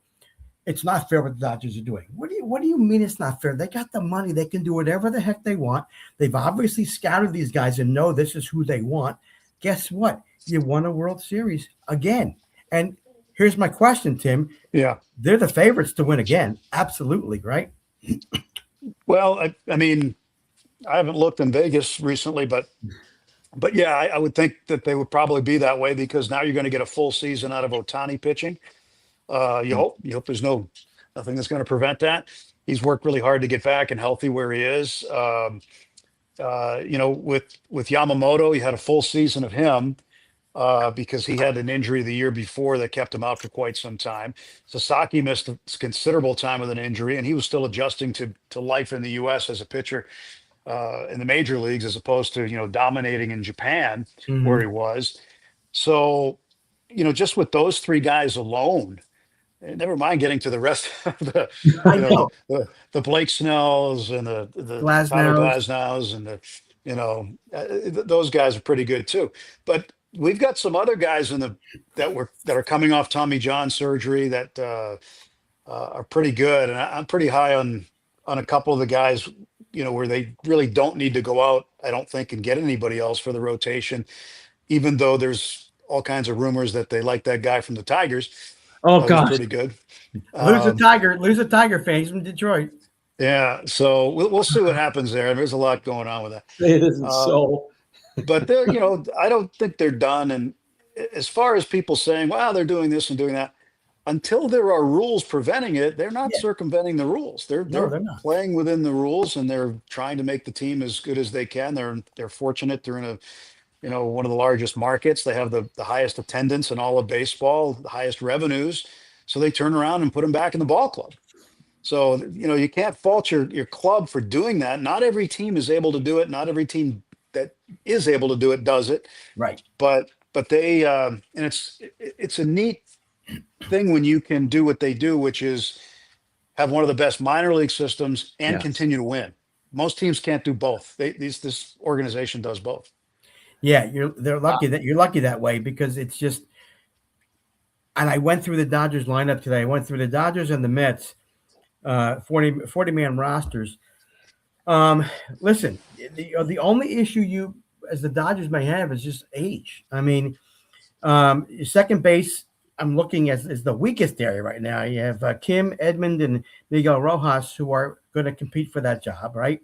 it's not fair what the Dodgers are doing. What do you mean it's not fair? They got the money. They can do whatever the heck they want. They've obviously scouted these guys and know this is who they want. Guess what? You won a World Series again. And here's my question, Tim. Yeah. They're the favorites to win again. Absolutely, right? Well, I mean, I haven't looked in Vegas recently, but yeah, I would think that they would probably be that way, because now you're going to get a full season out of Ohtani pitching. You hope there's nothing that's going to prevent that. He's worked really hard to get back and healthy where he is. With Yamamoto, you had a full season of him because he had an injury the year before that kept him out for quite some time. Sasaki missed a considerable time with an injury, and he was still adjusting to life in the U.S. as a pitcher in the major leagues, as opposed to, dominating in Japan where he was. So, just with those three guys alone, never mind getting to the rest of the the Blake Snells and the Glasnows and those guys are pretty good too. But we've got some other guys that are coming off Tommy John surgery that are pretty good, and I'm pretty high on a couple of the guys, where they really don't need to go out, I don't think, and get anybody else for the rotation, even though there's all kinds of rumors that they like that guy from the Tigers. Oh, gosh. Pretty good. Lose a Tiger fan. He's from Detroit. Yeah. So we'll see what happens there. There's a lot going on with that. It isn't so. But they're, I don't think they're done. And as far as people saying, wow, they're doing this and doing that, until there are rules preventing it, they're not circumventing the rules. They're not playing within the rules, and they're trying to make the team as good as they can. They're fortunate. They're in one of the largest markets. They have the highest attendance in all of baseball, the highest revenues. So they turn around and put them back in the ball club. So, you can't fault your club for doing that. Not every team is able to do it. Not every team that is able to do it does it. Right. But they, and it's a neat thing when you can do what they do, which is have one of the best minor league systems and continue to win. Most teams can't do both. This organization does both. Yeah, they're lucky that you're lucky that way, because it's just. And I went through the Dodgers lineup today. I went through the Dodgers and the Mets, 40-man rosters. Listen, the only issue you, as the Dodgers, may have is just age. I mean, second base, I'm looking as the weakest area right now. You have Kim, Edmund, and Miguel Rojas, who are going to compete for that job, right?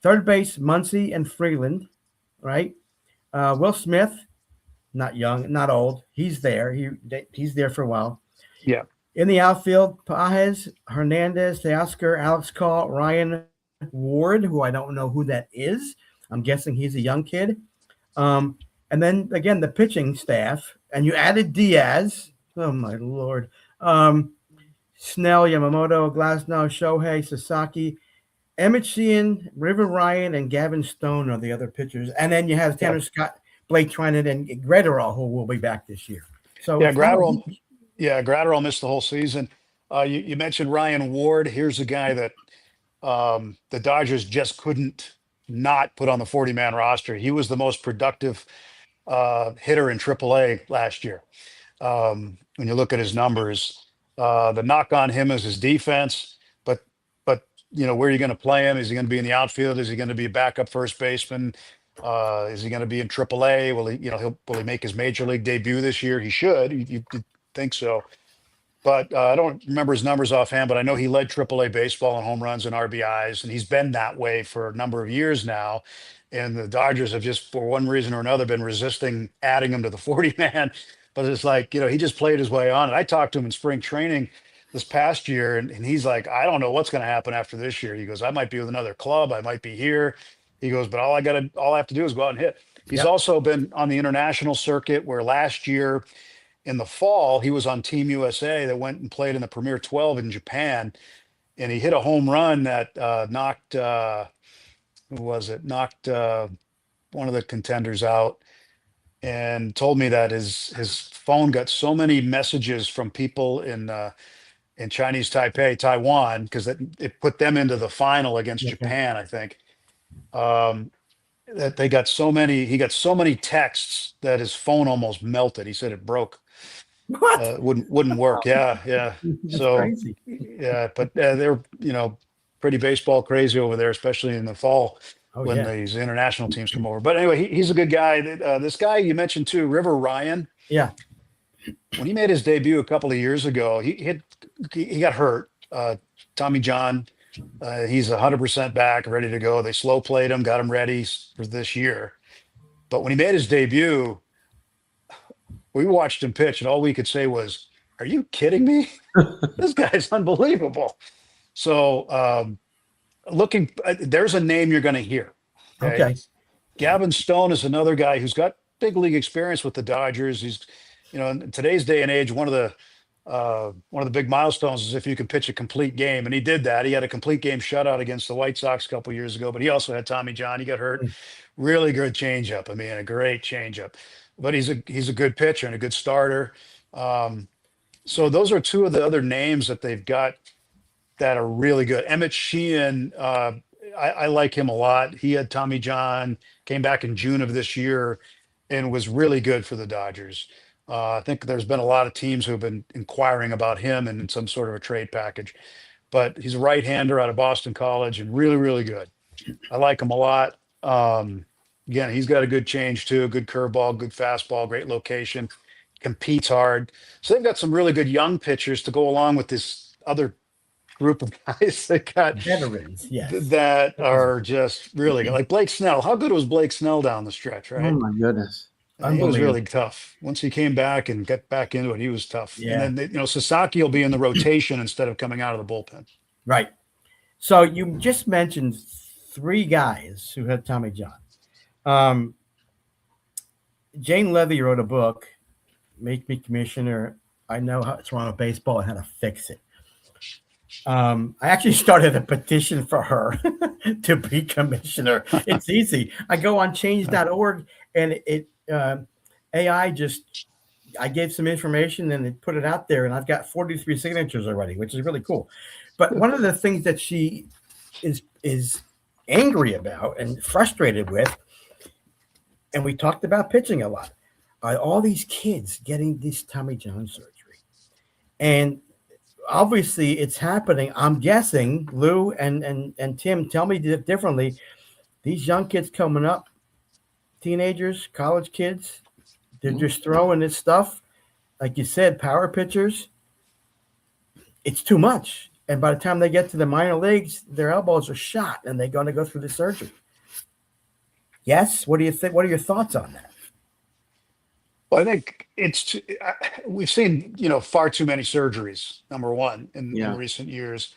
Third base, Muncy and Freeland, right? Will Smith, not young, not old. He's there. He's there for a while. Yeah. In the outfield, Pages, Hernandez, Teoscar, Alex Call, Ryan Ward, who I don't know who that is. I'm guessing he's a young kid. And then, again, the pitching staff. And you added Diaz. Oh, my Lord. Snell, Yamamoto, Glasnow, Shohei, Sasaki, Emmett Sheehan, River Ryan, and Gavin Stone are the other pitchers. And then you have Tanner Scott, Blake Trinan, and Gratterall, who will be back this year. So Gratterall missed the whole season. You mentioned Ryan Ward. Here's a guy that the Dodgers just couldn't not put on the 40-man roster. He was the most productive hitter in AAA last year. When you look at his numbers, the knock on him is his defense, but where are you going to play him? Is he going to be in the outfield? Is he going to be a backup first baseman? Is he going to be in AAA? Will he make his major league debut this year? He should. You'd think so. But I don't remember his numbers offhand, but I know he led AAA baseball in home runs and RBIs, and he's been that way for a number of years now. And the Dodgers have just, for one reason or another, been resisting adding him to the 40-man. But it's like, he just played his way on. And I talked to him in spring training this past year, and he's like, I don't know what's going to happen after this year. He goes, I might be with another club. I might be here. He goes, but all I have to do is go out and hit. He's also been on the international circuit, where last year in the fall, he was on Team USA that went and played in the Premier 12 in Japan. And he hit a home run that knocked one of the contenders out, and told me that his phone got so many messages from people in Chinese Taipei, Taiwan, because it put them into the final against Japan, I think. That he got so many texts that his phone almost melted. He said it broke. What? Wouldn't work. Yeah. That's So crazy. yeah, but they're pretty baseball crazy over there, especially in the fall when these international teams come over. But anyway, he's a good guy. This guy you mentioned too, River Ryan. Yeah. When he made his debut a couple of years ago, he got hurt. Tommy John. He's 100% back, ready to go. They slow played him, got him ready for this year. But when he made his debut, we watched him pitch, and all we could say was, "Are you kidding me? This guy's unbelievable." So, there's a name you're going to hear. Okay. Gavin Stone is another guy who's got big league experience with the Dodgers. He's, in today's day and age, one of the big milestones is if you can pitch a complete game, and he did that. He had a complete game shutout against the White Sox a couple of years ago, but he also had Tommy John. He got hurt. Really good changeup. I mean, a great changeup. But he's a good pitcher and a good starter. So those are two of the other names that they've got that are really good. Emmett Sheehan, I like him a lot. He had Tommy John, came back in June of this year, and was really good for the Dodgers. I think there's been a lot of teams who have been inquiring about him and in some sort of a trade package. But he's a right-hander out of Boston College and really, really good. I like him a lot. Again, he's got a good change too, good curveball, good fastball, great location, competes hard. So they've got some really good young pitchers to go along with this other group of guys that got Veterans, yes. that are just really good. Like Blake Snell. How good was Blake Snell down the stretch, right? Oh my goodness. He was really tough. Once he came back and got back into it, he was tough. Yeah. And then, Sasaki will be in the rotation instead of coming out of the bullpen. Right. So you just mentioned three guys who had Tommy John. Jane Levy wrote a book, Make Me Commissioner. I know how Toronto baseball and how to fix it. I actually started a petition for her to be commissioner. It's easy. I go on change.org and AI I gave some information and it put it out there, and I've got 43 signatures already, which is really cool. But one of the things that she is angry about and frustrated with, and we talked about pitching a lot, are all these kids getting this Tommy John surgery. And obviously it's happening. I'm guessing, Lou and Tim, tell me differently. These young kids coming up, teenagers, college kids, they're just throwing this stuff. Like you said, power pitchers. It's too much. And by the time they get to the minor leagues, their elbows are shot and they're going to go through the surgery. Yes? What do you think? What are your thoughts on that? Well, I think we've seen, far too many surgeries, number one, in recent years.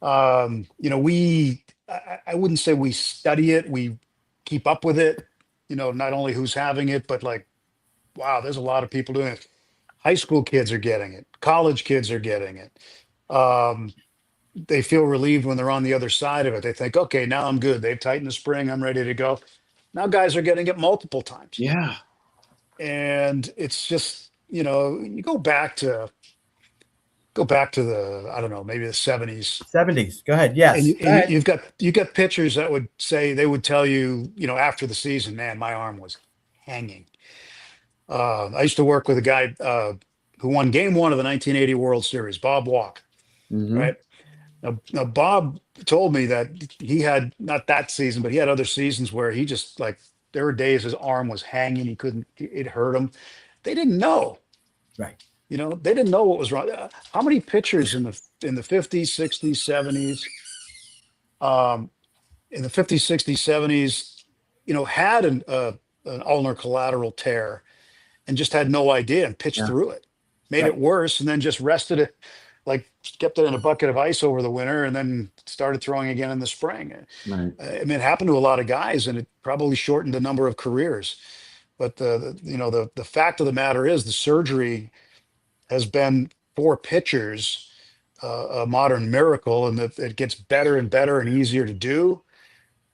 I wouldn't say we study it. We keep up with it, not only who's having it, but wow, there's a lot of people doing it. High school kids are getting it. College kids are getting it. They feel relieved when they're on the other side of it. They think, okay, now I'm good. They've tightened the spring. I'm ready to go. Now guys are getting it multiple times. Yeah. And it's just, you go back to go back to I don't know, maybe the 70s. 70s. Go ahead. Yes. And Go ahead. you've got pitchers that would say, they would tell you, after the season, man, my arm was hanging. I used to work with a guy who won Game 1 of the 1980 World Series, Bob Walk. Mhm. Right now, Bob told me that he had, not that season, but he had other seasons where he just, like, there were days his arm was hanging. He couldn't. It hurt him. They didn't know. Right. They didn't know what was wrong. How many pitchers in the 50s, 60s, 70s, in the 50s, 60s, 70s, had an ulnar collateral tear and just had no idea and pitched Yeah. through it, made Right. it worse, and then just rested it, like kept it in a bucket of ice over the winter, and then started throwing again in the spring. Right. I mean, it happened to a lot of guys, and it probably shortened the number of careers. But the fact of the matter is, the surgery has been, for pitchers, a modern miracle, and that it gets better and better and easier to do.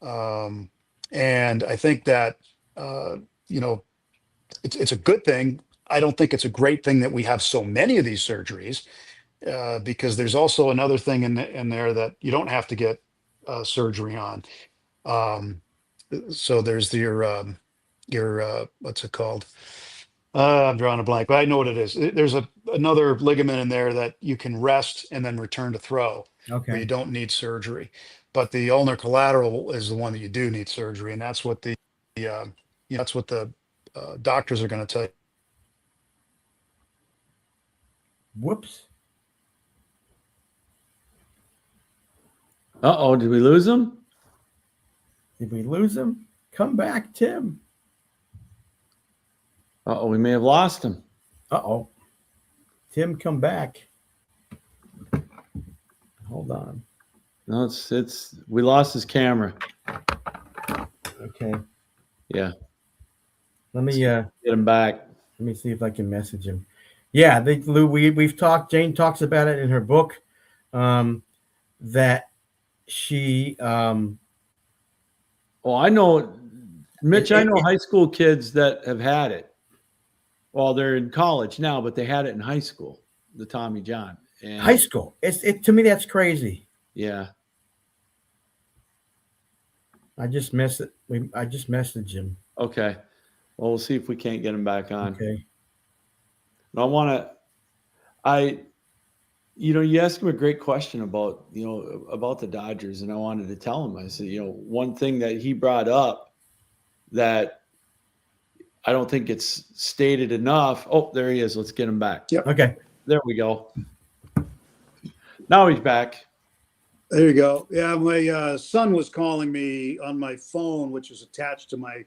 And I think that it's a good thing. I don't think it's a great thing that we have so many of these surgeries, because there's also another thing in there that you don't have to get surgery on. So there's your what's it called? I'm drawing a blank, but I know what it is. There's another ligament in there that you can rest and then return to throw, where you Okay. don't need surgery. But the ulnar collateral is the one that you do need surgery, and that's what the doctors are going to tell you. Whoops. Uh-oh, did we lose him? Did we lose him? Come back, Tim. Uh-oh, we may have lost him. Uh-oh. Tim, come back. Hold on. No, we lost his camera. Okay. Yeah, Let me get him back. let me see if I can message him. Yeah, Lou, we've talked. Jane talks about it in her book, that she Oh, I know, Mitch, I know high school kids that have had it. Well, they're in college now, but they had it in high school, the Tommy John. And high school. It to me that's crazy. yeah. I just missed it. I just messaged him. Okay. Well, we'll see if we can't get him back on. Okay. But you asked him a great question about the Dodgers, and I wanted to tell him, I said, one thing that he brought up that I don't think it's stated enough. Oh, there he is. Let's get him back. Yep. Okay. There we go. Now he's back. There you go. Yeah, my son was calling me on my phone, which is attached to my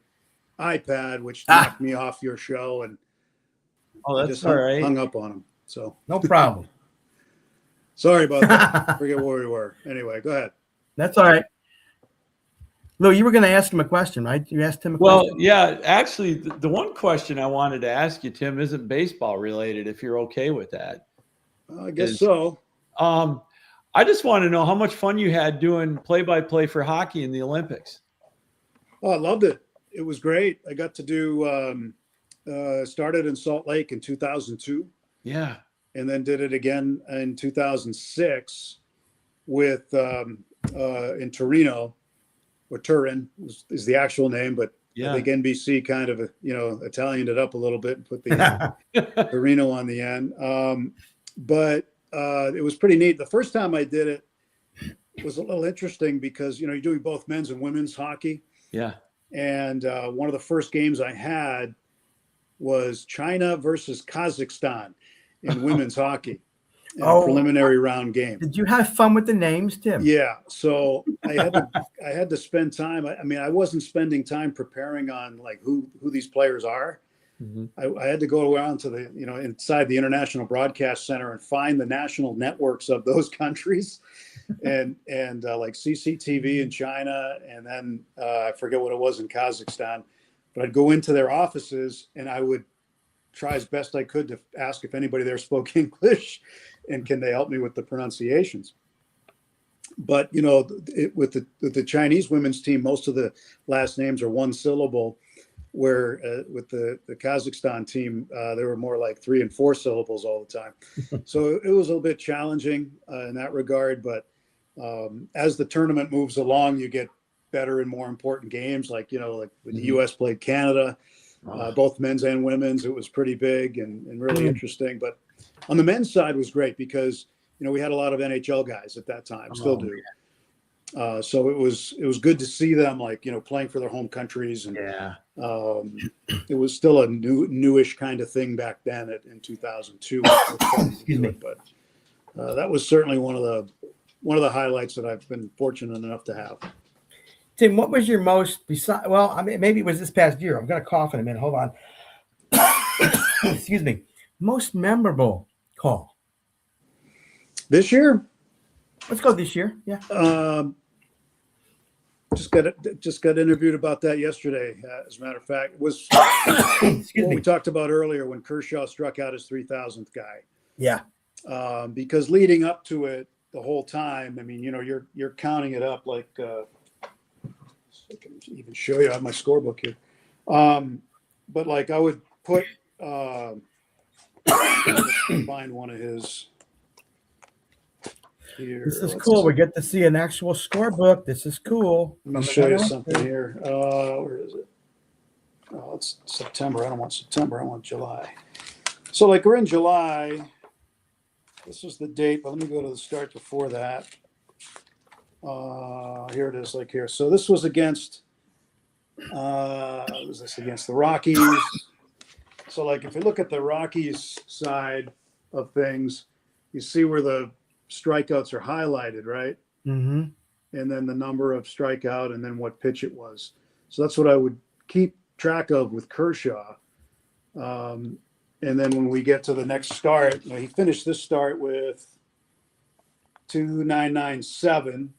iPad, which knocked me off your show, and Oh, I that's just all right. hung up on him. So No problem. sorry about that. Forget where we were. Anyway, go ahead. That's all right. Lou, you were going to ask him a question, right? You asked him a Well, question. yeah, actually, the one question I wanted to ask you, Tim, isn't baseball related, if you're okay with that. I guess so. I just want to know how much fun you had doing play-by-play for hockey in the Olympics. Oh, I loved it. It was great. I got to do started in Salt Lake in 2002, Yeah. and then did it again in 2006 with in Torino, or Turin is the actual name, but Yeah. I think NBC kind of Italianed it up a little bit and put the Torino on the end. But it was pretty neat. The first time I did it was a little interesting because you're doing both men's and women's hockey. Yeah. And one of the first games I had was China versus Kazakhstan in women's hockey, in a preliminary round game. Did you have fun with the names, Tim? Yeah, so I had to spend time. I mean, I wasn't spending time preparing on like who these players are. Mm-hmm. I had to go around to the inside the International Broadcast Center and find the national networks of those countries, and like CCTV in China, and then I forget what it was in Kazakhstan. But I'd go into their offices and I would try as best I could to ask if anybody there spoke English, and can they help me with the pronunciations. But with the Chinese women's team, most of the last names are one syllable. where with the Kazakhstan team, they were more like 3 and 4 syllables all the time. So it was a little bit challenging in that regard. But as the tournament moves along, you get better and more important games. Like, like when the U.S. played Canada, both men's and women's, it was pretty big and really interesting. But on the men's side was great because, we had a lot of NHL guys at that time, still do. So it was good to see them playing for their home countries, and it was still a newish kind of thing back then in 2002. Excuse me. But that was certainly one of the highlights that I've been fortunate enough to have. Tim, what was your most maybe it was this past year. I'm gonna cough in a minute. Hold on. Excuse me. Most memorable call This year? Let's go this year. Yeah. Just got interviewed about that yesterday. As a matter of fact, it was what we talked about earlier when Kershaw struck out his 3,000th guy. Yeah. Because leading up to it the whole time, I mean, you're counting it up like. I can even show you. I have my scorebook here. But I would put. Find one of his. Here. This is cool. We get to see an actual scorebook. This is cool. Let me show you something here. Where is it? Oh, it's September. I don't want September. I want July. So we're in July. This is the date, but let me go to the start before that. Here it is, here. So this was against against the Rockies. So if you look at the Rockies side of things, you see where the strikeouts are highlighted, right? Mm-hmm. And then the number of strikeout and then what pitch it was. So that's what I would keep track of with Kershaw. And then when we get to the next start, he finished this start with 2,997.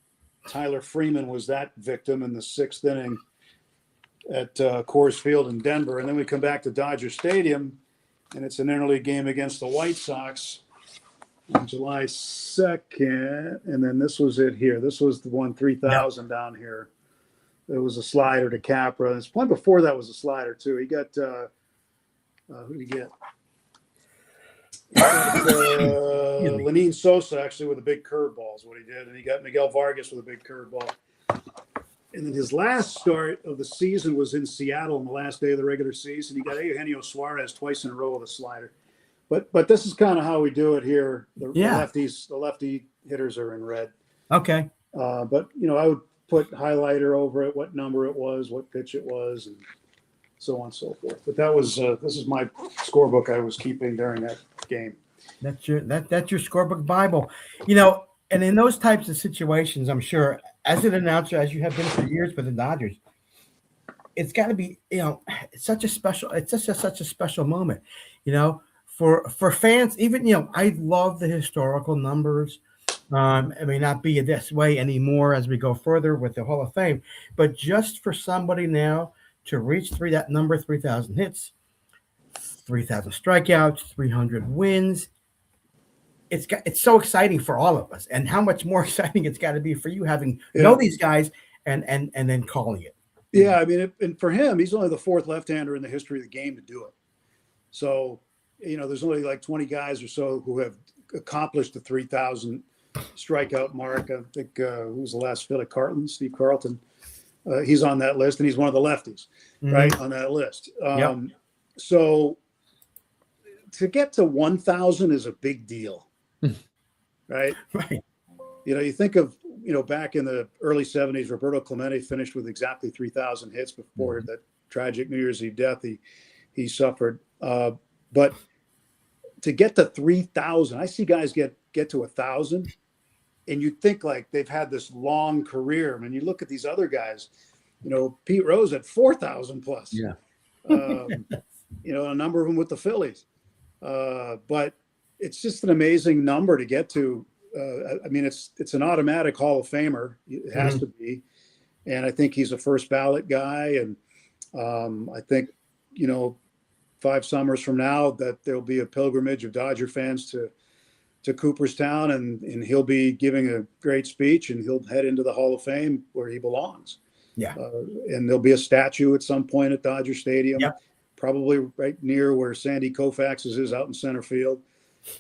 Tyler Freeman was that victim in the 6th inning at Coors Field in Denver. And then we come back to Dodger Stadium, and it's an interleague game against the White Sox on July 2nd. And then this was it here. This was the one 3,000 down here. It was a slider to Capra. This one before that was a slider, too. He got who did he get? Lenine Sosa actually with a big curveball is what he did, and he got Miguel Vargas with a big curveball. And then his last start of the season was in Seattle on the last day of the regular season. He got Eugenio Suarez twice in a row with a slider. But this is kind of how we do it here. The lefty hitters are in red. Okay. But I would put highlighter over it, what number it was, what pitch it was, and so on and so forth. But that was this is my scorebook I was keeping during that game. That's your scorebook Bible. And in those types of situations, I'm sure, as an announcer, as you have been for years with the Dodgers, it's got to be, it's such a special moment, for fans. Even, I love the historical numbers. It may not be this way anymore as we go further with the Hall of Fame, but just for somebody now to reach that number, 3,000 hits, 3,000 strikeouts, 300 wins. It's so exciting for all of us, and how much more exciting it's got to be for you having know these guys and then calling it. Yeah, I mean, and for him, he's only the 4th left-hander in the history of the game to do it. So, there's only 20 guys or so who have accomplished the 3,000 strikeout mark. I think who was the last Philly? Steve Carlton. He's on that list, and he's one of the lefties, right, on that list. So to get to 1,000 is a big deal, right? Right. You think of, back in the early 70s, Roberto Clemente finished with exactly 3,000 hits before that tragic New Year's Eve death he suffered. But to get to 3,000, I see guys get to 1,000. And you think they've had this long career. I mean, you look at these other guys, Pete Rose had 4,000 plus. Yeah. A number of them with the Phillies. But it's just an amazing number to get to. I mean, it's an automatic Hall of Famer. It has to be. And I think he's a first ballot guy. And I think, 5 summers from now that there'll be a pilgrimage of Dodger fans to Cooperstown, and he'll be giving a great speech, and he'll head into the Hall of Fame where he belongs. Yeah. And there'll be a statue at some point at Dodger Stadium, Yep. probably right near where Sandy Koufax's is out in center field.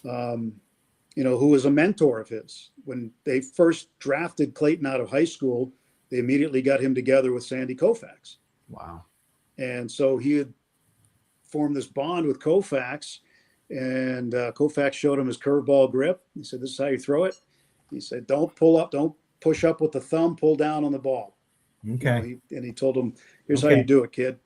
Who was a mentor of his. When they first drafted Clayton out of high school, they immediately got him together with Sandy Koufax. Wow. And so he had formed this bond with Koufax, and Koufax showed him his curveball grip. He said, "This is how you throw it." He said, "Don't pull up, don't push up with the thumb, pull down on the ball." Okay. He told him, "Here's how Okay. you do it, kid."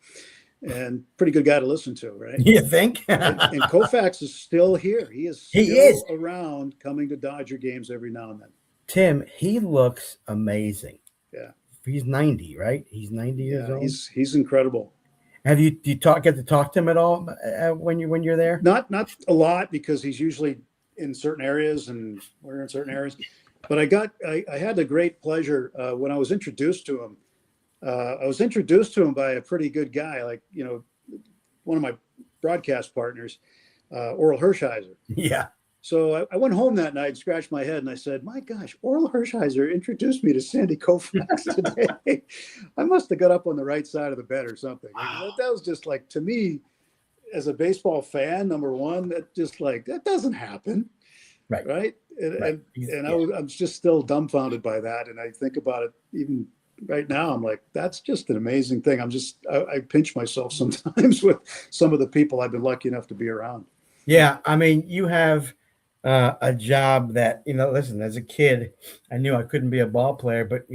And pretty good guy to listen to, right? You think? and Koufax is still here. He is around, coming to Dodger games every now and then. Tim, he looks amazing. Yeah. He's 90, right? He's 90 years old. He's incredible. Have you get to talk to him at all when you're there? Not a lot, because he's usually in certain areas and we're in certain areas. But I had the great pleasure when I was introduced to him. I was introduced to him by a pretty good guy, one of my broadcast partners, Oral Hershiser. Yeah. So I went home that night, scratched my head, and I said, "My gosh, Oral Hershiser introduced me to Sandy Koufax today." I must have got up on the right side of the bed or something. Wow. That was just like, to me, as a baseball fan, number one, that doesn't happen. Right. And I was just still dumbfounded by that. And I think about it even right now. I'm like, that's just an amazing thing. I pinch myself sometimes with some of the people I've been lucky enough to be around. Yeah. I mean, you have a job that, listen, as a kid, I knew I couldn't be a ball player, but,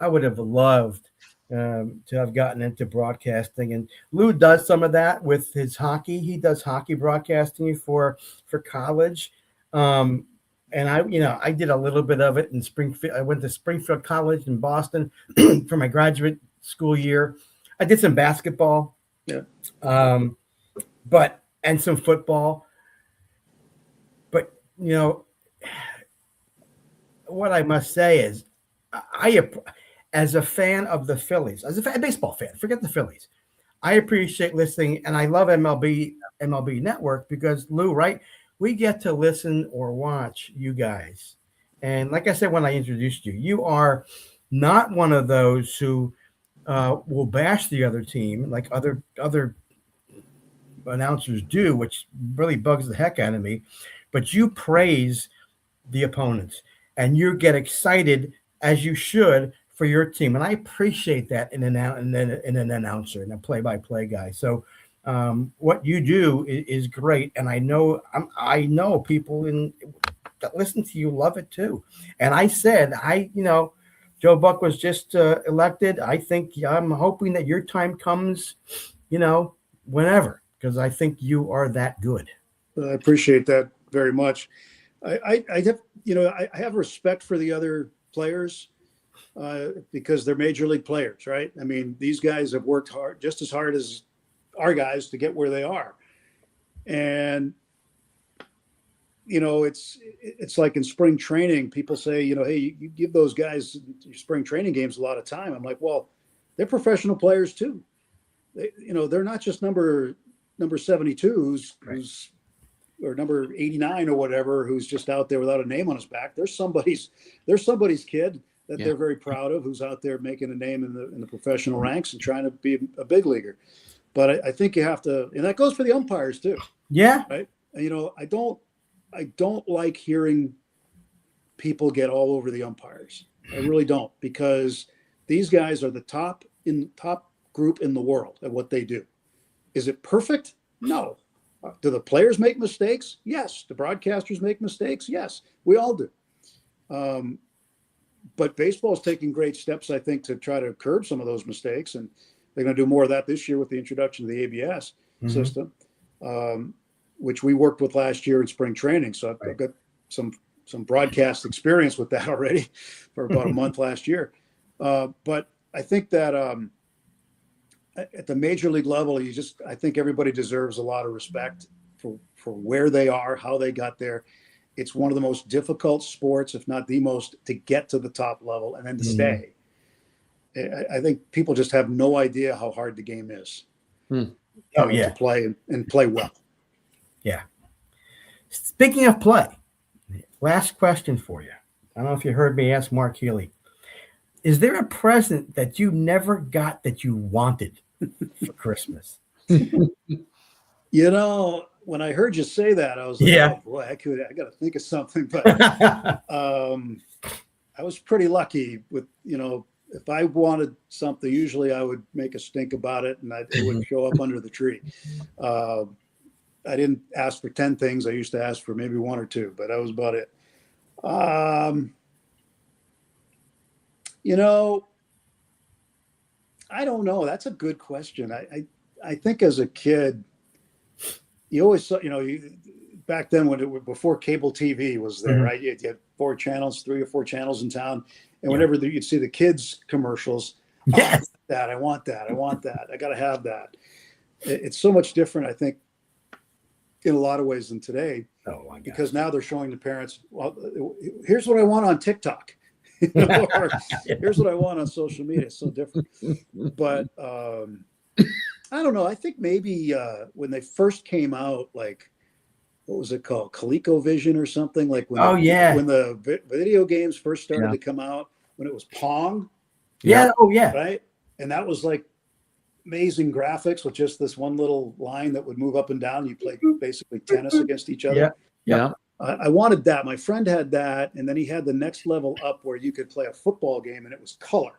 I would have loved to have gotten into broadcasting. And Lou does some of that with his hockey. He does hockey broadcasting for college. And I did a little bit of it in Springfield. I went to Springfield College in Boston for my graduate school year. I did some basketball, and some football. But what I must say is, as a fan of the Phillies, as a baseball fan, forget the Phillies, I appreciate listening, and I love MLB Network because, Lou, right? We get to listen or watch you guys. And like I said when I introduced you, you are not one of those who will bash the other team like other announcers do, which really bugs the heck out of me. But you praise the opponents, and you get excited, as you should, for your team. And I appreciate that in an announcer and a play-by-play guy. So what you do is great, and I know people that listen to you love it too. And I said, Joe Buck was just elected. I'm hoping that your time comes, whenever, because I think you are that good. I appreciate that very much. I have respect for the other players because they're major league players, right? I mean, these guys have worked hard, just as hard as our guys, to get where they are. And it's like in spring training, people say, hey, you give those guys your spring training games a lot of time. I'm like, well, they're professional players too. They're not just number 72 who's or number 89 or whatever, who's just out there without a name on his back. There's somebody's kid that they're very proud of, who's out there making a name in the professional ranks and trying to be a big leaguer. But I think you have to, and that goes for the umpires too. Yeah. Right. I don't like hearing people get all over the umpires. I really don't, because these guys are the top group in the world at what they do. Is it perfect? No. Do the players make mistakes? Yes. The broadcasters make mistakes? Yes. We all do. But baseball is taking great steps, I think, to try to curb some of those mistakes. And they're going to do more of that this year with the introduction of the ABS system, which we worked with last year in spring training. So I've got some broadcast experience with that already for about a month last year. But I think that at the major league level, I think everybody deserves a lot of respect for where they are, how they got there. It's one of the most difficult sports, if not the most, to get to the top level and then to stay. I think people just have no idea how hard the game is to play and play well. Yeah. Speaking of play, last question for you. I don't know if you heard me ask Mark Healy. Is there a present that you never got that you wanted for Christmas? You know, when I heard you say that, I was like, Yeah. oh boy, I got to think of something. But I was pretty lucky with, if I wanted something, usually I would make a stink about it and it would show up under the tree. I didn't ask for 10 things. I used to ask for maybe one or two, but that was about it. I don't know. That's a good question. I think as a kid, you always saw, back then before cable TV was there, right? You had 3 or 4 channels in town. And whenever you'd see the kids commercials, Yes. I want that. I got to have that. It's so much different, I think, in a lot of ways than today, because now they're showing the parents, well, here's what I want on TikTok, or here's what I want on social media. It's so different. But I don't know. I think maybe when they first came out, like, what was it called? ColecoVision or something, like when when the video games first started to come out, when it was Pong. Yeah. Oh yeah. Right. And that was like amazing graphics with just this one little line that would move up and down. You play basically tennis against each other. Yeah. I wanted that. My friend had that. And then he had the next level up where you could play a football game and it was color.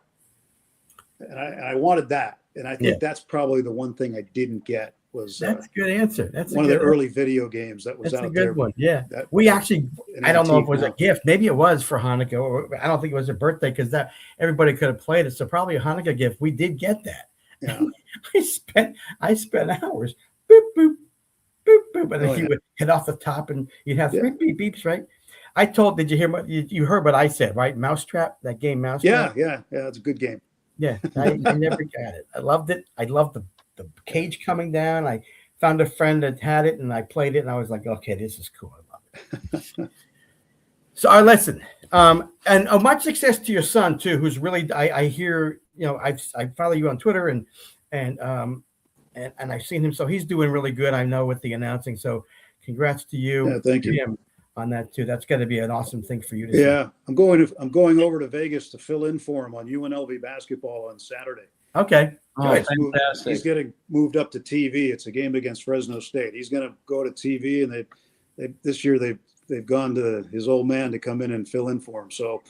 And I wanted that. And I think that's probably the one thing I didn't get was that's a good answer. That's one of the early video games that was out there. That's a good one. Yeah. We actually, I don't know if it was a gift. Maybe it was for Hanukkah, or I don't think it was a birthday because that everybody could have played it. So probably a Hanukkah gift. We did get that. Yeah. I spent hours. Boop, boop, boop, boop. And then you would hit off the top and you'd have 3 beep beeps, right? Did you hear what you heard what I said, right? Mousetrap, that game Mousetrap. Yeah. It's a good game. Yeah. I never got it. I loved it. I loved the cage coming down. I found a friend that had it and I played it and I was like, okay, this is cool. I love it. So I listen. And much success to your son too, who's really I hear, I follow you on Twitter and I've seen him. So he's doing really good, I know, with the announcing. So congrats to you. Yeah, thank you. Him on that too. That's going to be an awesome thing for you to see. Yeah. I'm going over to Vegas to fill in for him on UNLV basketball on Saturday. Okay. Fantastic. He's getting moved up to TV. It's a game against Fresno State. He's going to go to TV, and they this year they've gone to his old man to come in and fill in for him. So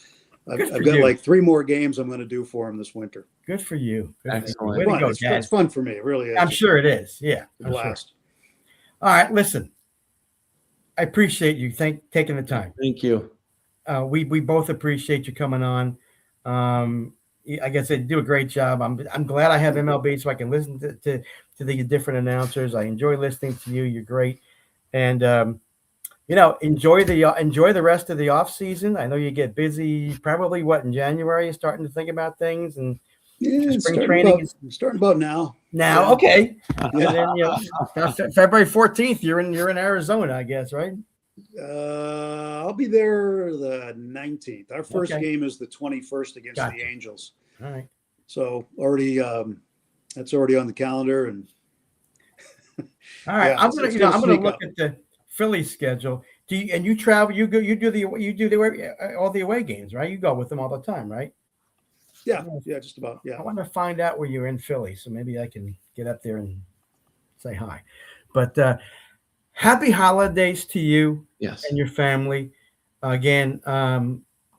I've got like 3 more games I'm going to do for him this winter. Good for you. Excellent. Way to go, Dad. It's fun for me. It really is. I'm sure it is. Yeah. It's a blast. All right. Listen, I appreciate you taking the time. Thank you. We both appreciate you coming on. Like I said, you do a great job. I'm glad I have MLB so I can listen to the different announcers. I enjoy listening to you. You're great, and enjoy the rest of the off season. I know you get busy. Probably in January you're starting to think about things and spring training. Starting about now. Now, okay. And then February 14th, you're in Arizona, I guess, right? I'll be there the 19th. Our first game is the 21st against the Angels. All right. So already, that's already on the calendar. And all right, I'm gonna look at the Philly schedule. You travel? You do all the away games, right? You go with them all the time, right? Yeah, just about. Yeah. I want to find out where you're in Philly, so maybe I can get up there and say hi. But happy holidays to you and your family. Again,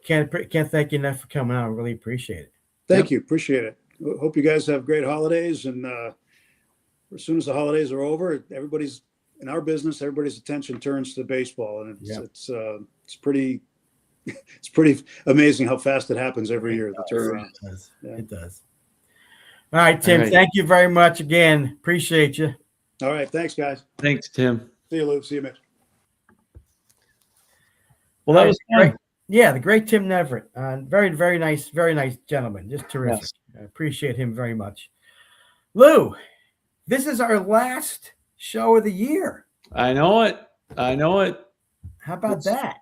can't thank you enough for coming out. I really appreciate it. Thank you. Appreciate it. Hope you guys have great holidays. And as soon as the holidays are over, everybody's in our business, everybody's attention turns to baseball. And it's pretty amazing how fast it happens every year. The turnaround. It does. All right, Tim. Thank you very much again. Appreciate you. All right. Thanks, guys. Thanks, Tim. See you, Lou. See you, Mitch. Well, that was great. Yeah, the great Tim Neverett. Very, very nice gentleman. Just terrific. Yes. I appreciate him very much. Lou, this is our last show of the year. I know it. How about that?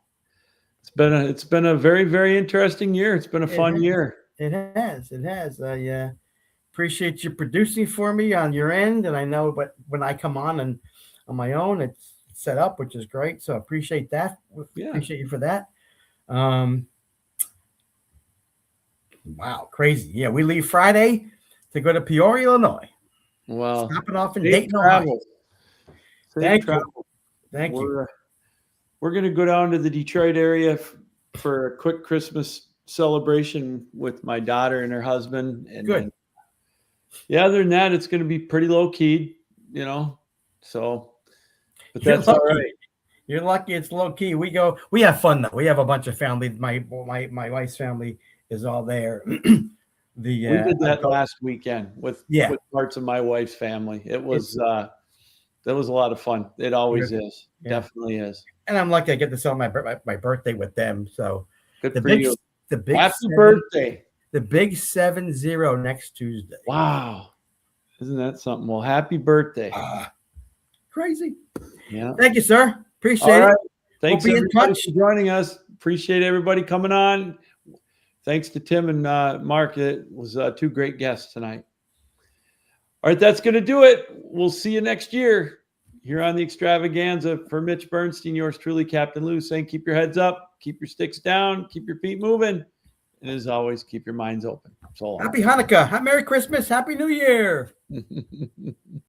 It's been a very, very interesting year. It's been a fun year. It has. I appreciate you producing for me on your end, and I know, but when I come on my own, it's set up, which is great. So I appreciate that. Appreciate you for that. Wow, crazy. Yeah, we leave Friday to go to Peoria, Illinois. Well, Stopping off in safe Dayton, Ohio. travels. Safe Thank you. travels. Thank you. We're going to go down to the Detroit area for a quick Christmas celebration with my daughter and her husband. And Good. then, yeah, other than that, it's going to be pretty low key, you know. So, but You're that's all lucky. right. You're lucky it's low key. We have fun though. We have a bunch of family. My wife's family is all there. We did that last weekend with parts of my wife's family. It was that was a lot of fun. It always is. Yeah. Definitely is. And I'm lucky I get to celebrate my birthday with them. So good for you. The big happy birthday. The big 7-0 next Tuesday. Wow. Isn't that something? Well, happy birthday. Crazy. Yeah. Thank you, sir. Appreciate it. Thanks we'll be in touch. for joining us. Appreciate everybody coming on. Thanks to Tim and Mark. It was two great guests tonight. All right, that's going to do it. We'll see you next year here on the Extravaganza. For Mitch Bernstein, yours truly, Captain Lou, saying keep your heads up, keep your sticks down, keep your feet moving, and as always, keep your minds open. So Happy Hanukkah. Merry Christmas. Happy New Year.